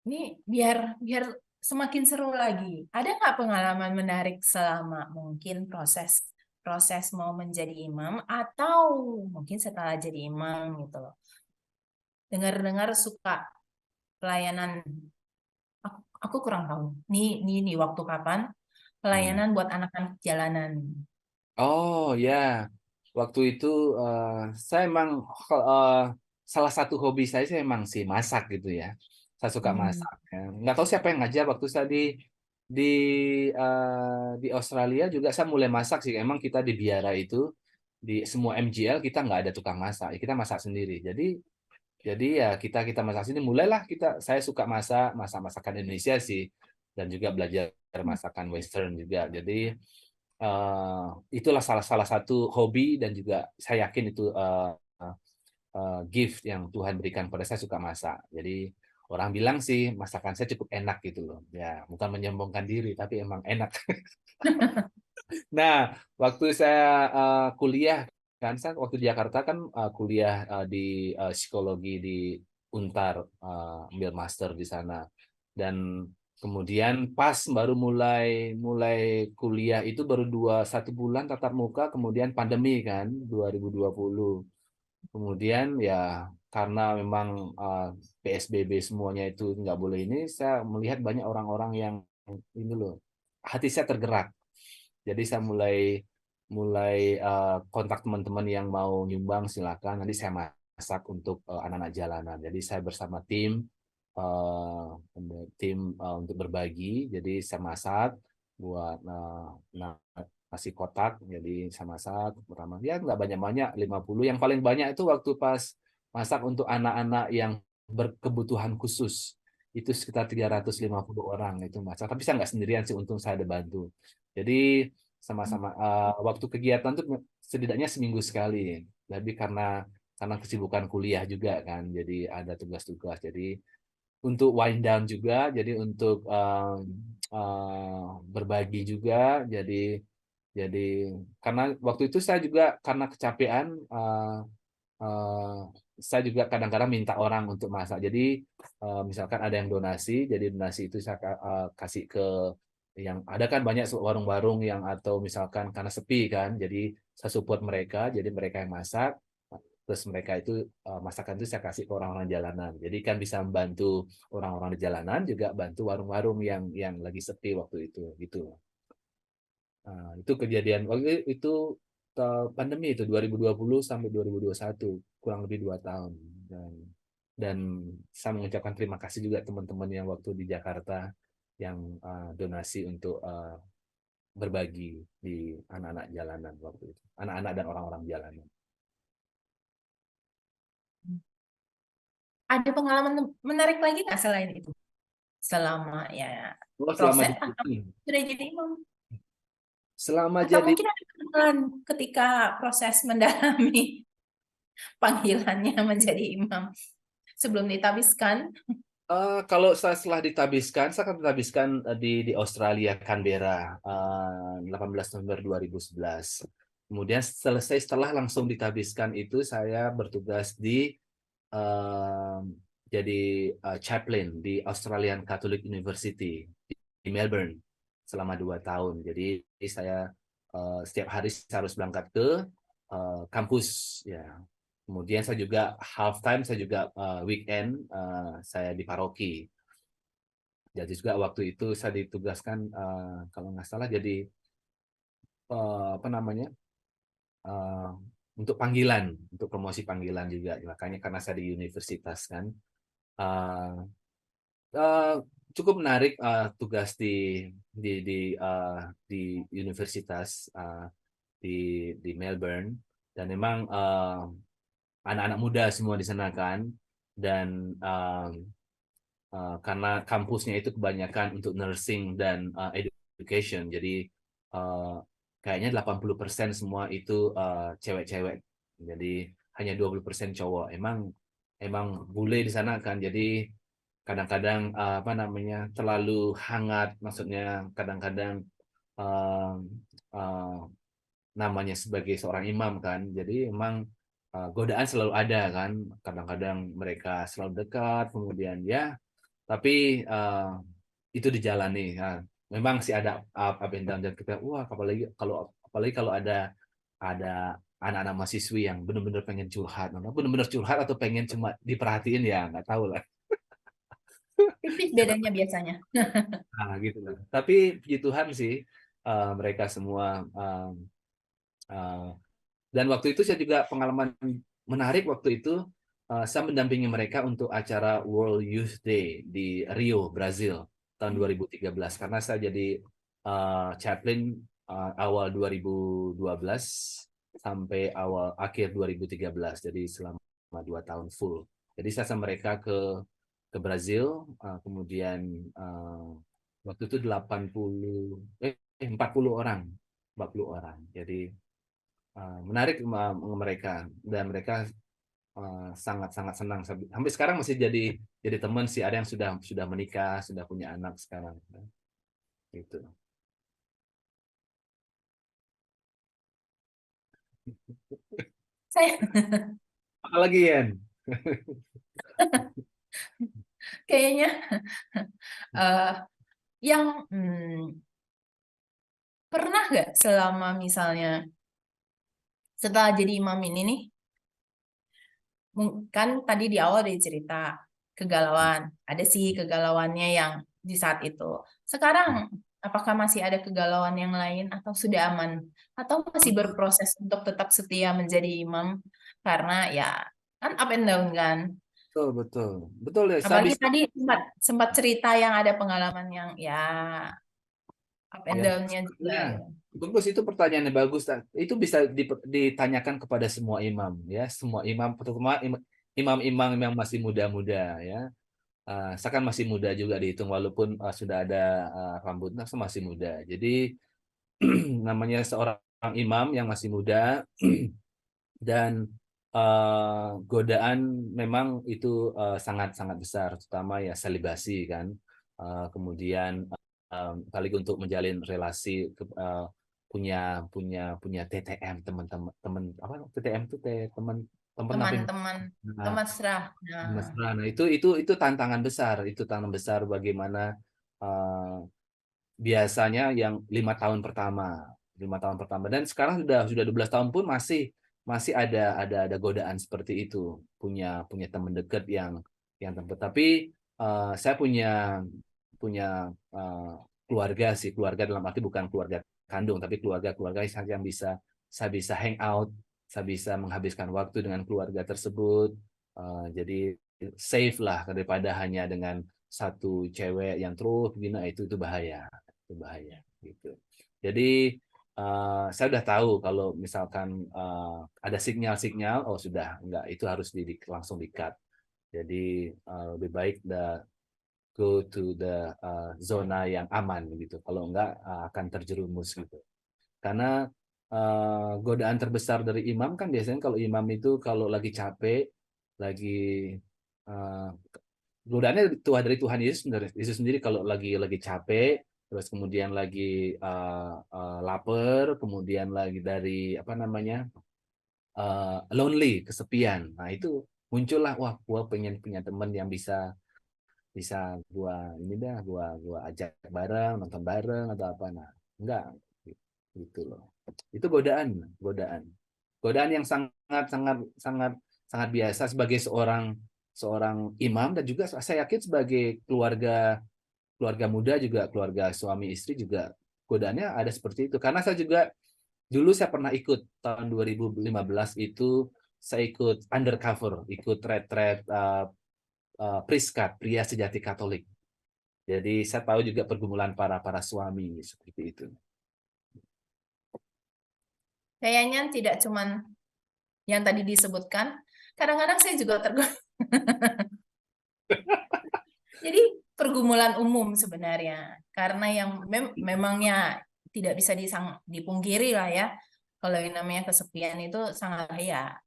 ini biar biar semakin seru lagi. Ada nggak pengalaman menarik selama mungkin proses proses mau menjadi imam atau mungkin setelah jadi imam gitu loh. Dengar-dengar suka pelayanan. Aku kurang tahu. Nih waktu kapan Hmm. pelayanan buat anak-anak jalanan. Oh ya, waktu itu eh, saya emang eh, salah satu hobi saya emang sih masak gitu ya. Saya suka Hmm. masak. Ya. Nggak tahu siapa yang ngajar waktu saya di di Australia juga saya mulai masak sih. Emang kita di biara itu di semua MGL kita nggak ada tukang masak, ya kita masak sendiri. Jadi ya kita masak sini. Mulailah saya suka masak masakan Indonesia sih dan juga belajar masakan Western juga. Jadi eh, itulah salah salah satu hobi dan juga saya yakin itu gift yang Tuhan berikan pada saya suka masak. Jadi orang bilang sih masakan saya cukup enak gitu loh. Ya, bukan menyombongkan diri tapi emang enak. Nah, waktu saya kuliah kan saya waktu di Jakarta kan kuliah di psikologi di Untar, ambil master di sana. Dan kemudian pas baru mulai mulai kuliah itu baru 1 bulan tatap muka, kemudian pandemi kan 2020. Kemudian ya karena memang PSBB semuanya itu nggak boleh ini, saya melihat banyak orang-orang yang ini loh, hati saya tergerak. Jadi saya mulai mulai kontak teman-teman yang mau nyumbang silakan. Nanti saya masak untuk anak-anak jalanan. Jadi saya bersama untuk berbagi. Jadi saya masak buat nasi kotak. Jadi saya masak pertama ya nggak banyak-banyak 50. Yang paling banyak itu waktu pas masak untuk anak-anak yang berkebutuhan khusus. Itu sekitar 350 orang itu masak. Tapi saya nggak sendirian sih, untung saya ada bantu. Jadi sama-sama waktu kegiatan tuh setidaknya seminggu sekali. Tapi karena kesibukan kuliah juga kan, jadi ada tugas-tugas. Jadi untuk wind down juga, jadi untuk berbagi juga. Jadi karena waktu itu saya juga karena kecapean, eh, saya juga kadang-kadang minta orang untuk masak. Jadi misalkan ada yang donasi, jadi donasi itu saya kasih ke yang ada kan banyak warung-warung yang atau misalkan karena sepi kan, jadi saya support mereka, jadi mereka yang masak, terus mereka itu masakan itu saya kasih ke orang-orang jalanan. Jadi kan bisa membantu orang-orang di jalanan juga bantu warung-warung yang lagi sepi waktu itu gitu. Nah, itu kejadian waktu itu pandemi itu 2020 sampai 2021 kurang lebih 2 tahun dan dan saya mengucapkan terima kasih juga teman-teman yang waktu di Jakarta yang donasi untuk berbagi di anak-anak jalanan waktu itu, anak-anak dan orang-orang jalanan. Ada pengalaman menarik lagi nggak selain itu? Selama ya Oh, selama proses di atau sini, sudah jadi imam? selama Atau jadi mungkin ada kenalan ketika proses mendalami panggilannya menjadi imam sebelum ditabiskan? kalau saya setelah ditabiskan, saya akan ditabiskan di Australia, Canberra, 18 November 2011. Kemudian selesai setelah langsung ditabiskan itu saya bertugas eh, jadi chaplain di Australian Catholic University di Melbourne selama 2 tahun. Jadi saya setiap hari saya harus berangkat ke kampus ya. Kemudian saya juga half time, saya juga weekend saya di paroki. Jadi juga waktu itu saya ditugaskan kalau nggak salah jadi apa namanya eh, untuk panggilan, untuk promosi panggilan juga. Makanya karena saya di universitas kan. Eh, eh, Cukup menarik tugas di universitas di di Melbourne dan memang anak-anak muda semua di sana kan dan karena kampusnya itu kebanyakan untuk nursing dan education. Jadi kayaknya 80% semua itu cewek-cewek. Jadi hanya 20% cowok. Emang bule di sana kan. Jadi kadang-kadang apa namanya terlalu hangat, maksudnya kadang-kadang eh, eh, namanya sebagai seorang imam kan. Jadi emang godaan selalu ada kan. Kadang-kadang mereka selalu dekat, kemudian ya, tapi itu dijalani. Nah, memang sih ada up and down dan kita, wah apalagi kalau ada anak-anak mahasiswi yang benar-benar pengen curhat, benar-benar curhat atau pengen cuma diperhatiin ya nggak tahu lah. Tipis bedanya biasanya. Nah, gitu lah. Tapi puji Tuhan sih mereka semua uh, dan waktu itu saya juga pengalaman menarik waktu itu saya mendampingi mereka untuk acara World Youth Day di Rio, Brazil tahun 2013 karena saya jadi chaplain awal 2012 sampai akhir 2013 jadi selama 2 tahun full. Jadi saya sama mereka ke Brazil kemudian waktu itu 40 orang 40 orang. Jadi menarik mereka dan mereka sangat sangat senang sampai sekarang masih jadi teman sih, ada yang sudah menikah, sudah punya anak sekarang gitu. Saya Apalagi Yen. kayaknya eh, yang pernah nggak selama misalnya setelah jadi imam ini nih, kan tadi di awal ada cerita kegalauan, ada sih kegalauannya yang di saat itu. Sekarang apakah masih ada kegalauan yang lain atau sudah aman atau masih berproses untuk tetap setia menjadi imam karena ya kan up and down kan. Betul betul betul ya, saya Apalagi bisa tadi sempat sempat cerita yang ada pengalaman yang ya up and ya down-nya juga ya gitu. bagus, itu pertanyaannya bagus. Itu bisa ditanyakan kepada semua imam ya, semua imam, terutama imam-imam yang masih muda-muda ya. Saya kan masih muda juga dihitung walaupun sudah ada rambutnya, saya masih muda. Jadi namanya seorang imam yang masih muda dan godaan memang itu sangat sangat besar, terutama ya selibasi kan. Kemudian apalagi untuk menjalin relasi punya punya punya TTM, teman-teman teman apa TTM itu teman teman pendamping Teman-teman nah, teman serah. Nah, mesra. Nah, itu tantangan besar, itu tantangan besar bagaimana eh, biasanya yang 5 tahun pertama dan sekarang sudah 12 tahun pun masih ada godaan seperti itu, punya punya teman dekat yang tempat. Tapi saya punya eh, keluarga sih, keluarga dalam arti bukan keluarga kandung tapi keluarga yang saya bisa hang out, saya bisa menghabiskan waktu dengan keluarga tersebut. Jadi safe lah daripada hanya dengan satu cewek yang terus begini, itu bahaya, itu bahaya gitu. Jadi saya udah tahu kalau misalkan ada sinyal-sinyal, oh sudah enggak, itu harus langsung di-cut. Jadi lebih baik go to the zona yang aman gitu. Kalau enggak akan terjerumus gitu. Karena godaan terbesar dari imam kan biasanya kalau imam itu kalau lagi capek, lagi uh, godaannya dari Tuhan Yesus sendiri kalau lagi capek, terus kemudian lagi lapar, kemudian lagi dari apa namanya lonely, kesepian. Nah itu muncullah, wah gua pengen punya teman yang bisa bisa gua ajak bareng, nonton bareng atau apa. Nah enggak gitu loh. Itu godaan godaan yang sangat sangat sangat sangat biasa sebagai seorang seorang imam, dan juga saya yakin sebagai keluarga keluarga muda juga, keluarga suami istri juga godaannya ada seperti itu. Karena saya juga dulu saya pernah ikut tahun 2015 itu, saya ikut undercover, ikut retret Priska, pria sejati Katolik. Jadi saya tahu juga pergumulan para para suami seperti itu. kayaknya tidak cuman yang tadi disebutkan. Kadang-kadang saya juga tergoda. Jadi pergumulan umum sebenarnya, karena yang memangnya tidak bisa dipungkiri lah ya, kalau yang namanya kesepian itu sangat bahaya,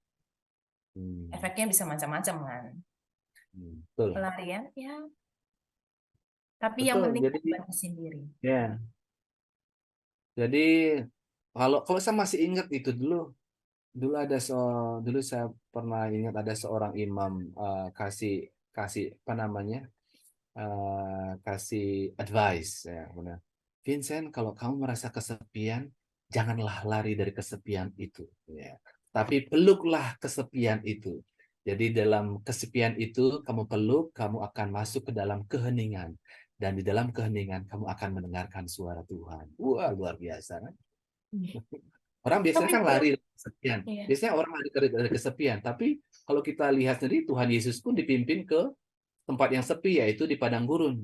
Hmm, efeknya bisa macam-macam kan. betul. Pelarian ya, tapi yang Betul. penting Jadi batasi diri. ya, jadi kalau kalau saya masih ingat itu dulu dulu ada dulu saya pernah ingat ada seorang imam kasih kasih apa namanya? Kasih advice ya benar. Vincent, kalau kamu merasa kesepian, janganlah lari dari kesepian itu ya. Tapi peluklah kesepian itu. Jadi dalam kesepian itu kamu peluk, kamu akan masuk ke dalam keheningan. Dan di dalam keheningan kamu akan mendengarkan suara Tuhan. Wah, luar biasa kan? Orang biasanya Tapi kan lari dari kesepian. ya, Biasanya orang lari dari kesepian. Tapi kalau kita lihat sendiri, Tuhan Yesus pun dipimpin ke tempat yang sepi, yaitu di padang gurun.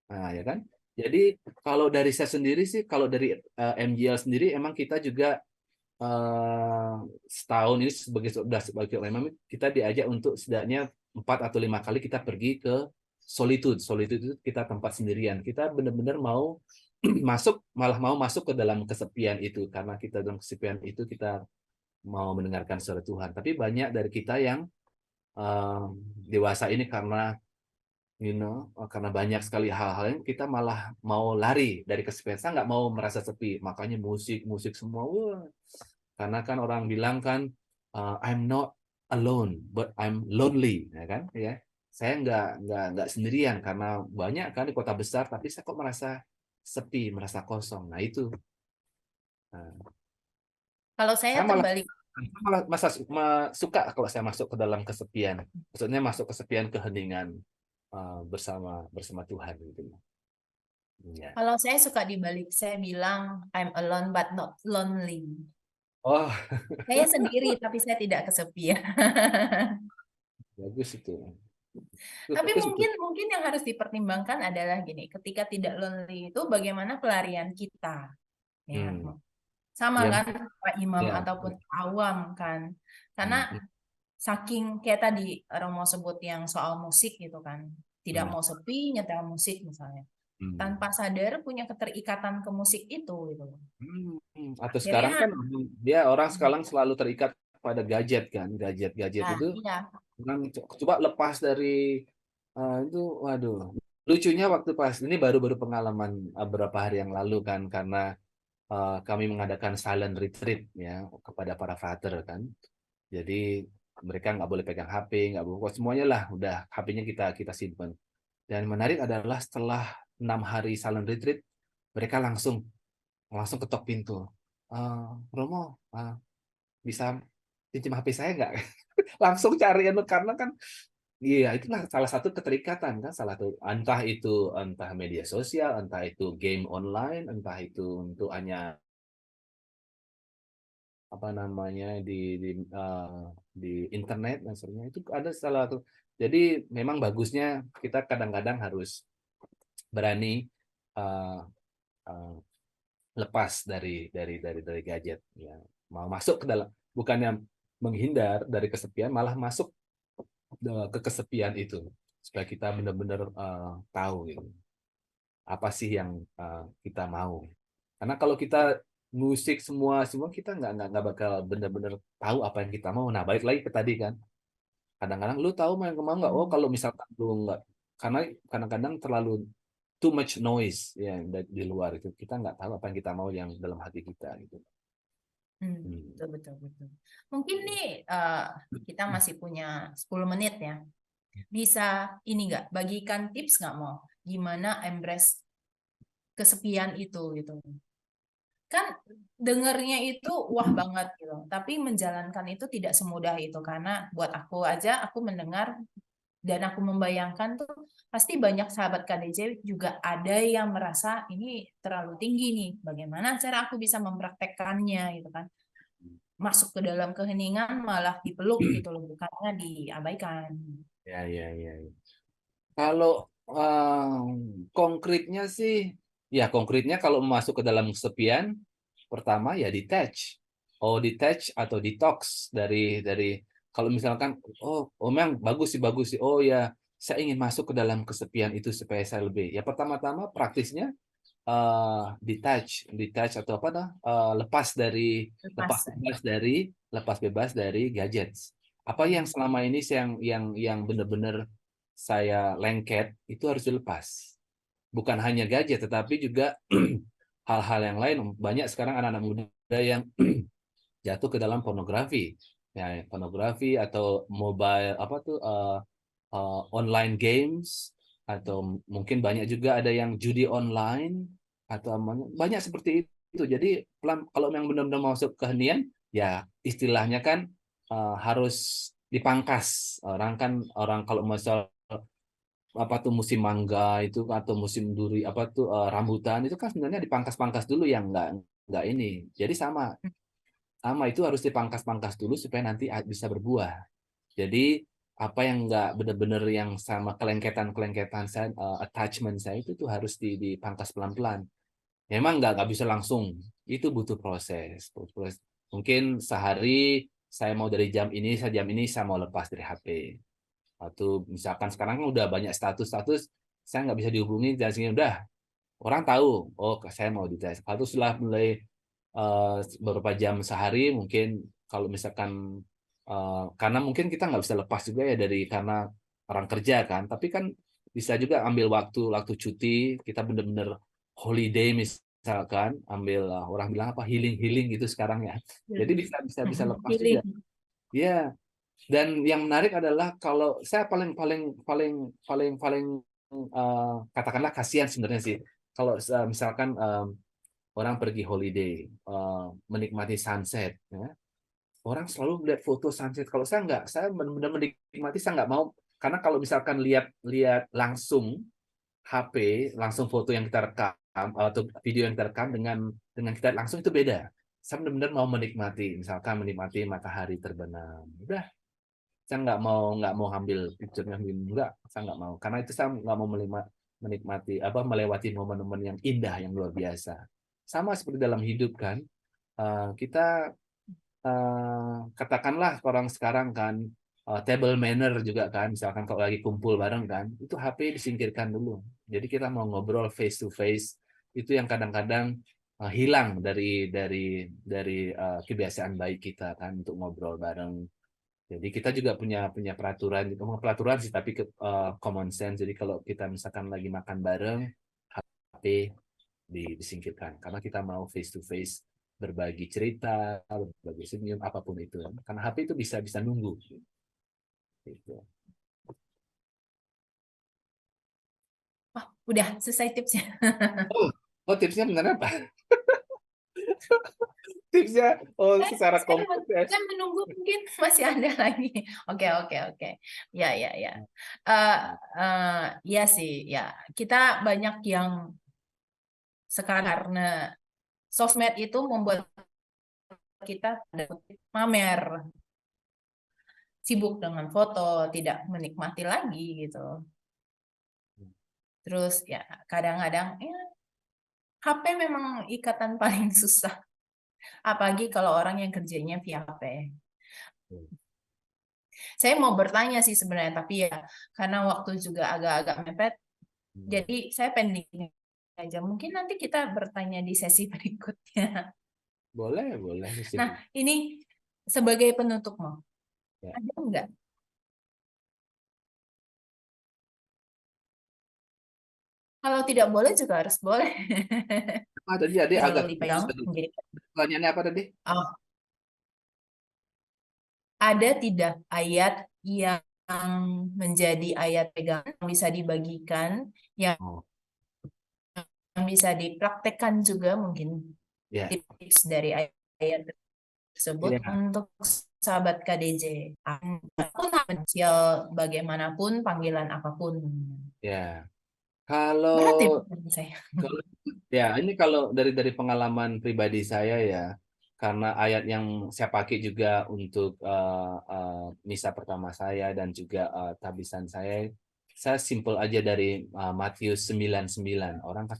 Nah, ya kan? Jadi kalau dari saya sendiri sih, kalau dari MGL sendiri, emang kita juga eh, setahun ini sebagai imam kita diajak untuk setidaknya 4 atau 5 kali kita pergi ke solitude. Solitude itu kita tempat sendirian. Kita benar-benar mau malah mau masuk ke dalam kesepian itu karena kita dalam kesepian itu kita mau mendengarkan suara Tuhan. Tapi banyak dari kita yang eh, dewasa ini karena karena banyak sekali hal-hal yang kita malah mau lari dari kesepian. Saya nggak mau merasa sepi, makanya musik semua. Wah. Karena kan orang bilang kan, I'm not alone, but I'm lonely, ya kan? Ya, saya nggak sendirian karena banyak kan di kota besar, tapi saya kok merasa sepi, merasa kosong. Nah itu, Nah, kalau saya saya malah terbalik. suka kalau saya masuk ke dalam kesepian. Maksudnya masuk kesepian keheningan bersama bersama Tuhan gitu. Ya. Kalau saya suka dibalik, saya bilang I'm alone but not lonely. Oh, Saya sendiri tapi saya tidak kesepian. bagus itu. Tapi Bagus betul. mungkin mungkin yang harus dipertimbangkan adalah gini, ketika tidak lonely itu bagaimana pelarian kita, ya. Hmm. Sama Ya, kan Pak Imam ya. ataupun awam kan. Karena Hmm. saking kayak tadi Romo sebut yang soal musik gitu kan. Tidak Hmm. mau sepi nyetel musik misalnya. Hmm. Tanpa sadar punya keterikatan ke musik itu gitu loh. Atau sekarang Akhirnya kan dia orang sekarang selalu terikat pada gadget kan, gadget nah itu iya. orang coba lepas dari itu, waduh. Lucunya waktu pas ini baru-baru pengalaman beberapa hari yang lalu kan karena kami mengadakan silent retreat ya kepada para father kan. Jadi mereka nggak boleh pegang HP, nggak boleh semuanya lah, udah HP-nya kita kita simpan. Dan menarik adalah setelah 6 hari silent retreat, mereka langsung langsung ketok pintu. Romo, bisa pinjam HP saya nggak? Langsung cari karena kan, iya itulah salah satu keterikatan kan, salah satu entah media sosial, entah itu game online, entah itu untuk hanya apa namanya di internet dan sebagainya itu ada salah satu. Jadi memang bagusnya kita kadang-kadang harus berani uh, uh, lepas dari gadget ya, mau masuk ke dalam, bukannya menghindar dari kesepian, malah masuk ke kesepian itu supaya kita benar-benar tahu gitu apa sih yang kita mau, karena kalau kita musik semua semua kita nggak bakal benar-benar tahu apa yang kita mau. Nah balik lagi ke tadi kan, kadang-kadang lu tahu mau nggak, oh Hmm. kalau misalkan lu nggak, karena kadang-kadang terlalu too much noise ya di luar itu, kita nggak tahu apa yang kita mau yang dalam hati kita gitu. Hmm. Betul, betul, betul. Mungkin nih kita masih punya 10 menit ya. Bisa ini nggak, bagikan tips nggak mau gimana embrace kesepian itu gitu. Kan dengernya itu wah banget gitu, tapi menjalankan itu tidak semudah itu karena buat aku aja aku mendengar dan aku membayangkan tuh pasti banyak sahabat KDJ juga ada yang merasa ini terlalu tinggi nih. Bagaimana cara aku bisa mempraktekkannya gitu kan? Masuk ke dalam keheningan malah dipeluk gitu loh, bukannya diabaikan. Ya, ya, ya. Kalau konkretnya sih, ya konkretnya kalau masuk ke dalam kesepian, pertama ya detach. Oh, detach atau detox dari kalau misalkan, oh memang bagus sih, bagus sih. Oh ya, saya ingin masuk ke dalam kesepian itu supaya saya lebih. Ya pertama-tama praktisnya detach atau apa dah Lepas. lepas bebas dari gadgets. Apa yang selama ini yang benar-benar saya lengket itu harus dilepas. Bukan hanya gadget tetapi juga hal-hal yang lain. Banyak sekarang anak-anak muda yang jatuh ke dalam pornografi. Ya, pornografi atau mobile apa tuh online games atau mungkin banyak juga ada yang judi online atau banyak seperti itu. Jadi kalau yang benar-benar masuk ke hunian, ya istilahnya kan harus dipangkas. Orang kalau misal apa tuh musim mangga itu atau musim duri apa tuh rambutan itu kan sebenarnya dipangkas-pangkas dulu yang enggak ini. Jadi sama sama itu harus dipangkas-pangkas dulu supaya nanti bisa berbuah. Jadi apa yang nggak benar-benar yang sama kelengketan-kelengketan saya, attachment saya itu tuh harus dipangkas pelan-pelan. Memang nggak bisa langsung, itu butuh proses. Mungkin sehari saya mau dari jam ini saya mau lepas dari HP. Atau misalkan sekarang kan udah banyak status-status, saya nggak bisa dihubungi dan sini udah orang tahu, oh saya mau dites. Kalau setelah mulai beberapa jam sehari, mungkin kalau misalkan karena mungkin kita nggak bisa lepas juga ya dari karena orang kerja kan, tapi kan bisa juga ambil waktu cuti, kita bener-bener holiday misalkan, ambil orang bilang apa healing healing gitu sekarang ya. Jadi bisa bisa bisa lepas juga. Healing. Ya, dan yang menarik adalah kalau saya paling paling paling paling paling katakanlah kasihan sebenarnya sih kalau misalkan orang pergi holiday menikmati sunset ya. Orang selalu melihat foto sunset. Kalau saya nggak, saya benar-benar menikmati, saya nggak mau karena kalau misalkan lihat lihat langsung HP, langsung foto yang kita rekam atau video yang kita rekam dengan kita langsung itu beda. Saya benar-benar mau menikmati, misalkan menikmati matahari terbenam. Udah, saya nggak mau ambil picture-nya enggak, saya nggak mau karena itu saya nggak mau menikmati apa melewati momen-momen yang indah yang luar biasa. Sama seperti dalam hidup kan, kita katakanlah orang sekarang kan table manner juga kan, misalkan kalau lagi kumpul bareng kan itu HP disingkirkan dulu, jadi kita mau ngobrol face to face, itu yang kadang-kadang hilang dari kebiasaan baik kita kan untuk ngobrol bareng. Jadi kita juga punya punya peraturan, bukan peraturan sih, tapi common sense. Jadi kalau kita misalkan lagi makan bareng, HP disingkirkan karena kita mau face to face berbagi cerita, berbagi senyum, apapun itu. Karena HP itu bisa bisa nunggu. Gitu. Oh, udah selesai tipsnya. Oh, oh tipsnya benar apa? Tipsnya, oh secara Saya, kompleks ya. saya menunggu mungkin masih ada lagi. Oke, oke, oke. Ya, ya, ya. Eh, ya sih, ya. Kita banyak yang sekarang karena sosmed itu membuat kita pamer, sibuk dengan foto, tidak menikmati lagi gitu. Terus ya kadang-kadang ya HP memang ikatan paling susah. Apalagi kalau orang yang kerjanya via HP. Saya mau bertanya sih sebenarnya, tapi ya karena waktu juga agak-agak mepet, jadi saya pending aja. Mungkin nanti kita bertanya di sesi berikutnya. Boleh, boleh. Nah, ini sebagai penutup mau, Ya. ada enggak? Kalau tidak boleh juga harus boleh. Apa tadi? Jadi Terlalu agak dipegang. Jadi, pertanyaannya apa tadi? oh, ada tidak ayat yang menjadi ayat pegangan yang bisa dibagikan, yang Oh, bisa dipraktekkan juga mungkin ya. tips dari ayat tersebut Ya. untuk sahabat KDJ. Apapun potensial bagaimanapun, panggilan apapun. Ya. Berat ya Kalau pertanyaan saya. Kalau ya ini kalau dari pengalaman pribadi saya ya, karena ayat yang saya pakai juga untuk misa pertama saya dan juga tabisan saya simple aja dari Matius 9:9. Orang kan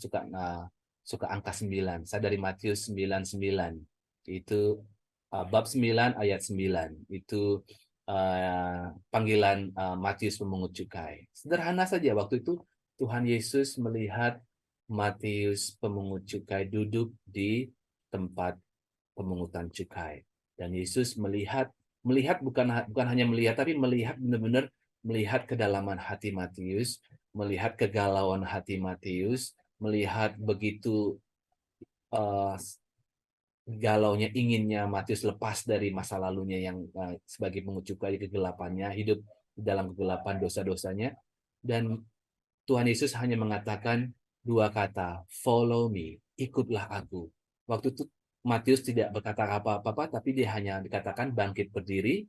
suka angka 9. Saya dari Matius 9:9. Itu bab 9 ayat 9. Itu panggilan Matius pemungut cukai. Sederhana saja, waktu itu Tuhan Yesus melihat Matius pemungut cukai duduk di tempat pemungutan cukai. Dan Yesus melihat bukan hanya melihat, tapi melihat benar-benar melihat kedalaman hati Matius, melihat kegalauan hati Matius, melihat begitu galaunya, inginnya Matius lepas dari masa lalunya yang sebagai pengut cukai, kegelapannya, hidup dalam kegelapan dosa-dosanya. Dan Tuhan Yesus hanya mengatakan dua kata, follow me, ikutlah aku. Waktu itu Matius tidak berkata apa-apa, tapi dia hanya dikatakan bangkit berdiri,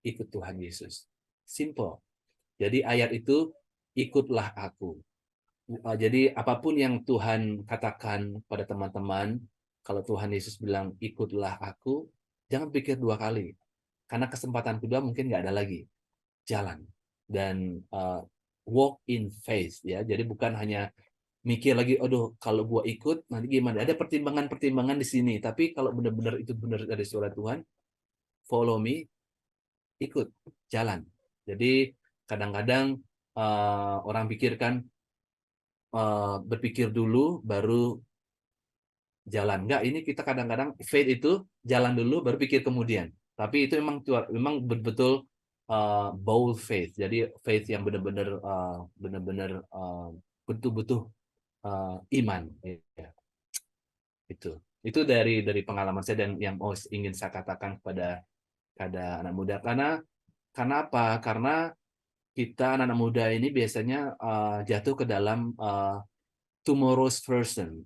ikut Tuhan Yesus. Simple. Jadi ayat itu, ikutlah aku. Jadi apapun yang Tuhan katakan pada teman-teman, kalau Tuhan Yesus bilang ikutlah aku, jangan pikir dua kali. Karena kesempatan kedua mungkin nggak ada lagi. Jalan. Dan walk in faith. Ya. Jadi bukan hanya mikir lagi, aduh kalau gua ikut nanti gimana. Ada pertimbangan-pertimbangan di sini. Tapi kalau benar-benar itu benar dari suara Tuhan, follow me, ikut, jalan. Jadi kadang-kadang orang pikirkan, berpikir dulu baru jalan. Enggak, ini kita kadang-kadang faith itu jalan dulu baru pikir kemudian. Tapi itu memang betul-betul bold faith. Jadi faith yang benar-benar betul-betul iman. Ya, itu dari pengalaman saya dan yang ingin saya katakan kepada anak muda. Karena apa? Karena kita anak-anak muda ini biasanya jatuh ke dalam tomorrow's person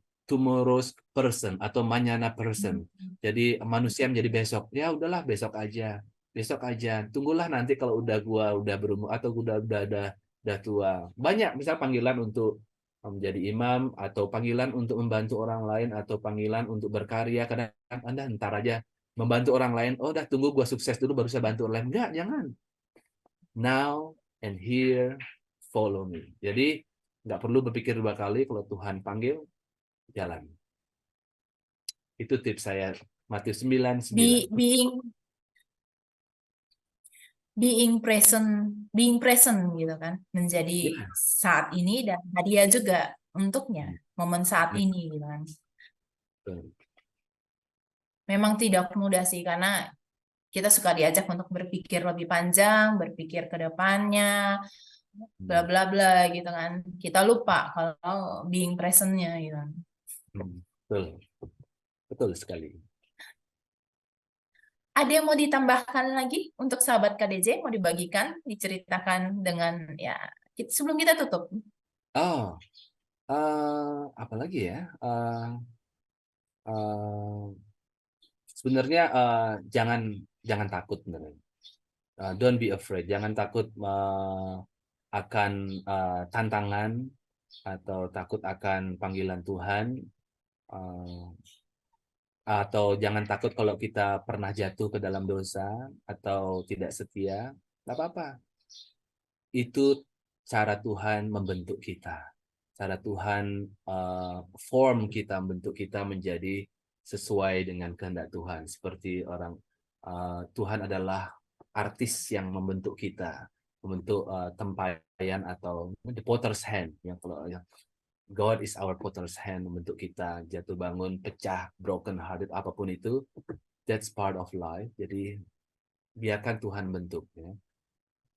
atau manana person. Jadi manusia menjadi besok. Ya udahlah besok aja. Besok aja. Tunggulah nanti kalau gua udah berumur atau udah tua. Banyak misal panggilan untuk menjadi imam atau panggilan untuk membantu orang lain atau panggilan untuk berkarya. Kadang Anda ntar aja membantu orang lain. Oh, dah tunggu gua sukses dulu baru saya bantu orang lain. Enggak, jangan. Now and here, follow me. Jadi nggak perlu berpikir dua kali, kalau Tuhan panggil, jalan. Itu tips saya, Matius 9:9. Being being present gitu kan, menjadi Ya, saat ini dan hadiah juga untuknya momen saat ya, ini gitu kan. betul. Memang tidak mudah sih karena kita suka diajak untuk berpikir lebih panjang, berpikir ke depannya, bla Hmm, bla bla gitu kan. Kita lupa kalau being presentnya gitu kan. betul, betul sekali. Ada yang mau ditambahkan lagi untuk sahabat KDJ, mau dibagikan, diceritakan dengan ya sebelum kita tutup. Oh, apa lagi ya? Eh, Sebenarnya jangan jangan takut sebenarnya. Don't be afraid. Jangan takut akan tantangan atau takut akan panggilan Tuhan. Eh, atau jangan takut kalau kita pernah jatuh ke dalam dosa atau tidak setia, nggak apa-apa. Itu cara Tuhan membentuk kita, cara Tuhan form kita, membentuk kita menjadi sesuai dengan kehendak Tuhan. Seperti Tuhan adalah artis yang membentuk kita, membentuk tempayan atau the potter's hand, yang kalau God is our potter's hand, membentuk kita jatuh bangun, pecah, broken hearted, apapun itu, that's part of life. Jadi biarkan Tuhan bentuk. Ya.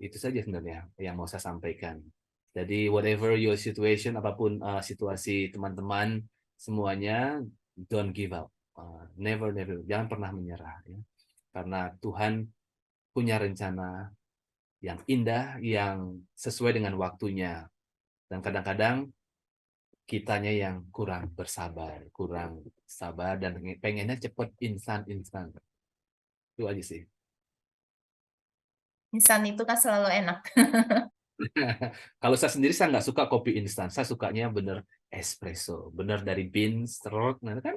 Itu saja sebenarnya yang mau saya sampaikan. Jadi whatever your situation, apapun situasi teman-teman, semuanya don't give up. Never, jangan pernah menyerah. Ya. Karena Tuhan punya rencana yang indah, yang sesuai dengan waktunya. Dan kadang-kadang kitanya yang kurang bersabar, kurang sabar dan pengennya cepet instan. Itu aja sih. Instan itu kan selalu enak. Kalau saya sendiri saya nggak suka kopi instan, saya sukanya bener espresso, bener dari beans, terus, nah kan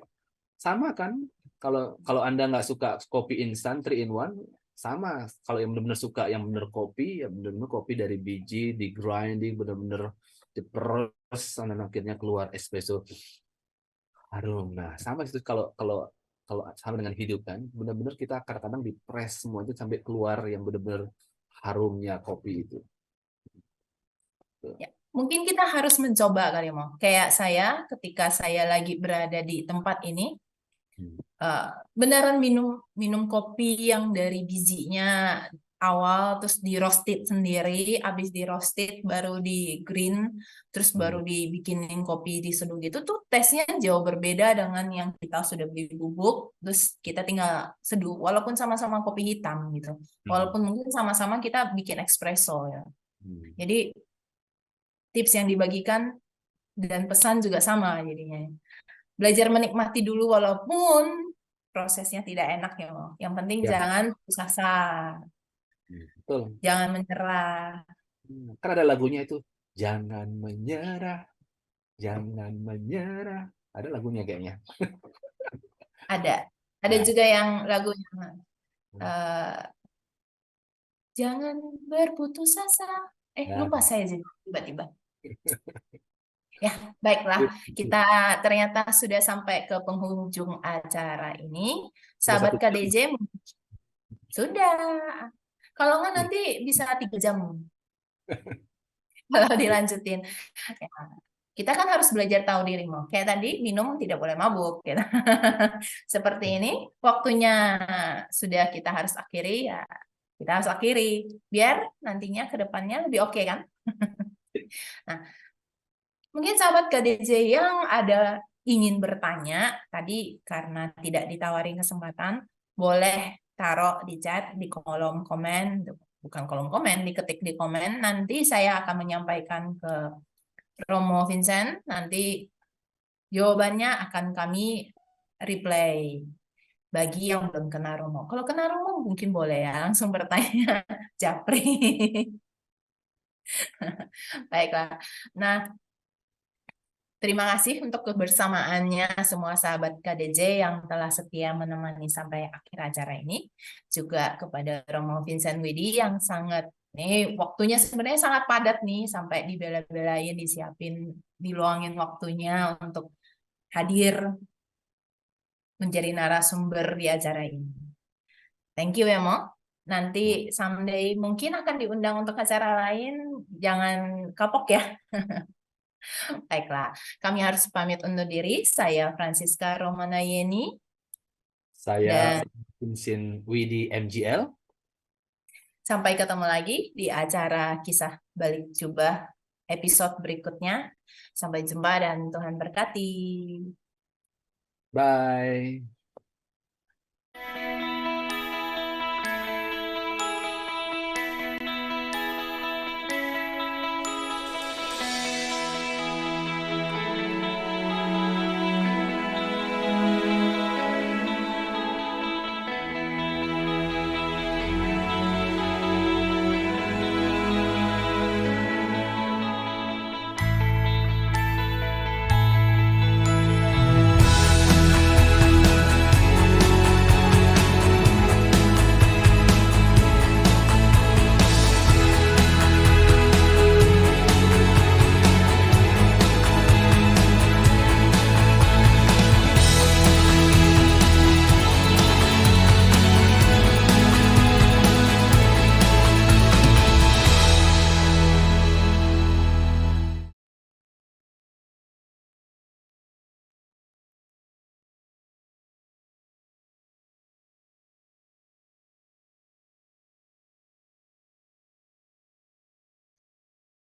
sama kan. Kalau kalau Anda nggak suka kopi instan 3 in 1, sama. Kalau yang benar-benar suka yang benar kopi, ya benar-benar kopi dari biji, di grinding, benar-benar diperes, dan akhirnya keluar espresso harum. Nah, sama itu kalau kalau kalau sama dengan hidup kan, benar-benar kita kadang-kadang dipres semua itu sampai keluar yang benar-benar harumnya kopi itu. Ya, mungkin kita harus mencoba kali mau. Kayak saya ketika saya lagi berada di tempat ini, Hmm. eh, beneran minum minum kopi yang dari bijinya awal terus di roasted sendiri, habis di roasted baru di green, terus baru Hmm. dibikinin kopi diseduh gitu tuh tesnya jauh berbeda dengan yang kita sudah beli bubuk terus kita tinggal seduh walaupun sama-sama kopi hitam gitu. Hmm. Walaupun mungkin sama-sama kita bikin espresso ya. Hmm. Jadi tips yang dibagikan dan pesan juga sama jadinya. Belajar menikmati dulu walaupun prosesnya tidak enak ya, Mo. Yang penting Ya, jangan putus asa, betul. jangan menyerah. Kan ada lagunya itu, jangan menyerah, jangan menyerah. Ada lagunya kayaknya. Ada, ada Nah, juga yang lagunya eh, jangan berputus asa. nah, Lupa saya jadi tiba-tiba. Ya, baiklah. Kita ternyata sudah sampai ke penghujung acara ini. udah Sahabat 1 jam. KDJ sudah. Kalau nggak nanti bisa 3 jam kalau dilanjutin. Ya, kita kan harus belajar tahu diri, mau. Kayak tadi minum tidak boleh mabuk, gitu. Seperti ini, waktunya sudah kita harus akhiri, ya kita harus akhiri. Biar nantinya ke depannya lebih oke kan? Nah, mungkin sahabat KDJ yang ada ingin bertanya, tadi karena tidak ditawari kesempatan, boleh taruh di chat, di kolom komen, bukan kolom komen, diketik di komen, nanti saya akan menyampaikan ke Romo Vincent, nanti jawabannya akan kami replay bagi yang belum kena Romo. Kalau kena Romo mungkin boleh ya langsung bertanya Japri. Baiklah. Nah, terima kasih untuk kebersamaannya semua sahabat KDJ yang telah setia menemani sampai akhir acara ini. Juga kepada Romo Vincent Widi yang sangat nih waktunya sebenarnya sangat padat nih sampai dibela-belain, disiapin, diluangin waktunya untuk hadir menjadi narasumber di acara ini. Thank you ya, Mo. Nanti someday mungkin akan diundang untuk acara lain. Jangan kapok ya. Baiklah, kami harus pamit undur diri. Saya Francisca Romana Yeni. Saya Dan Vincent Widi MGL. sampai ketemu lagi di acara Kisah Balik Jubah episode berikutnya. Sampai jumpa dan Tuhan berkati. Bye.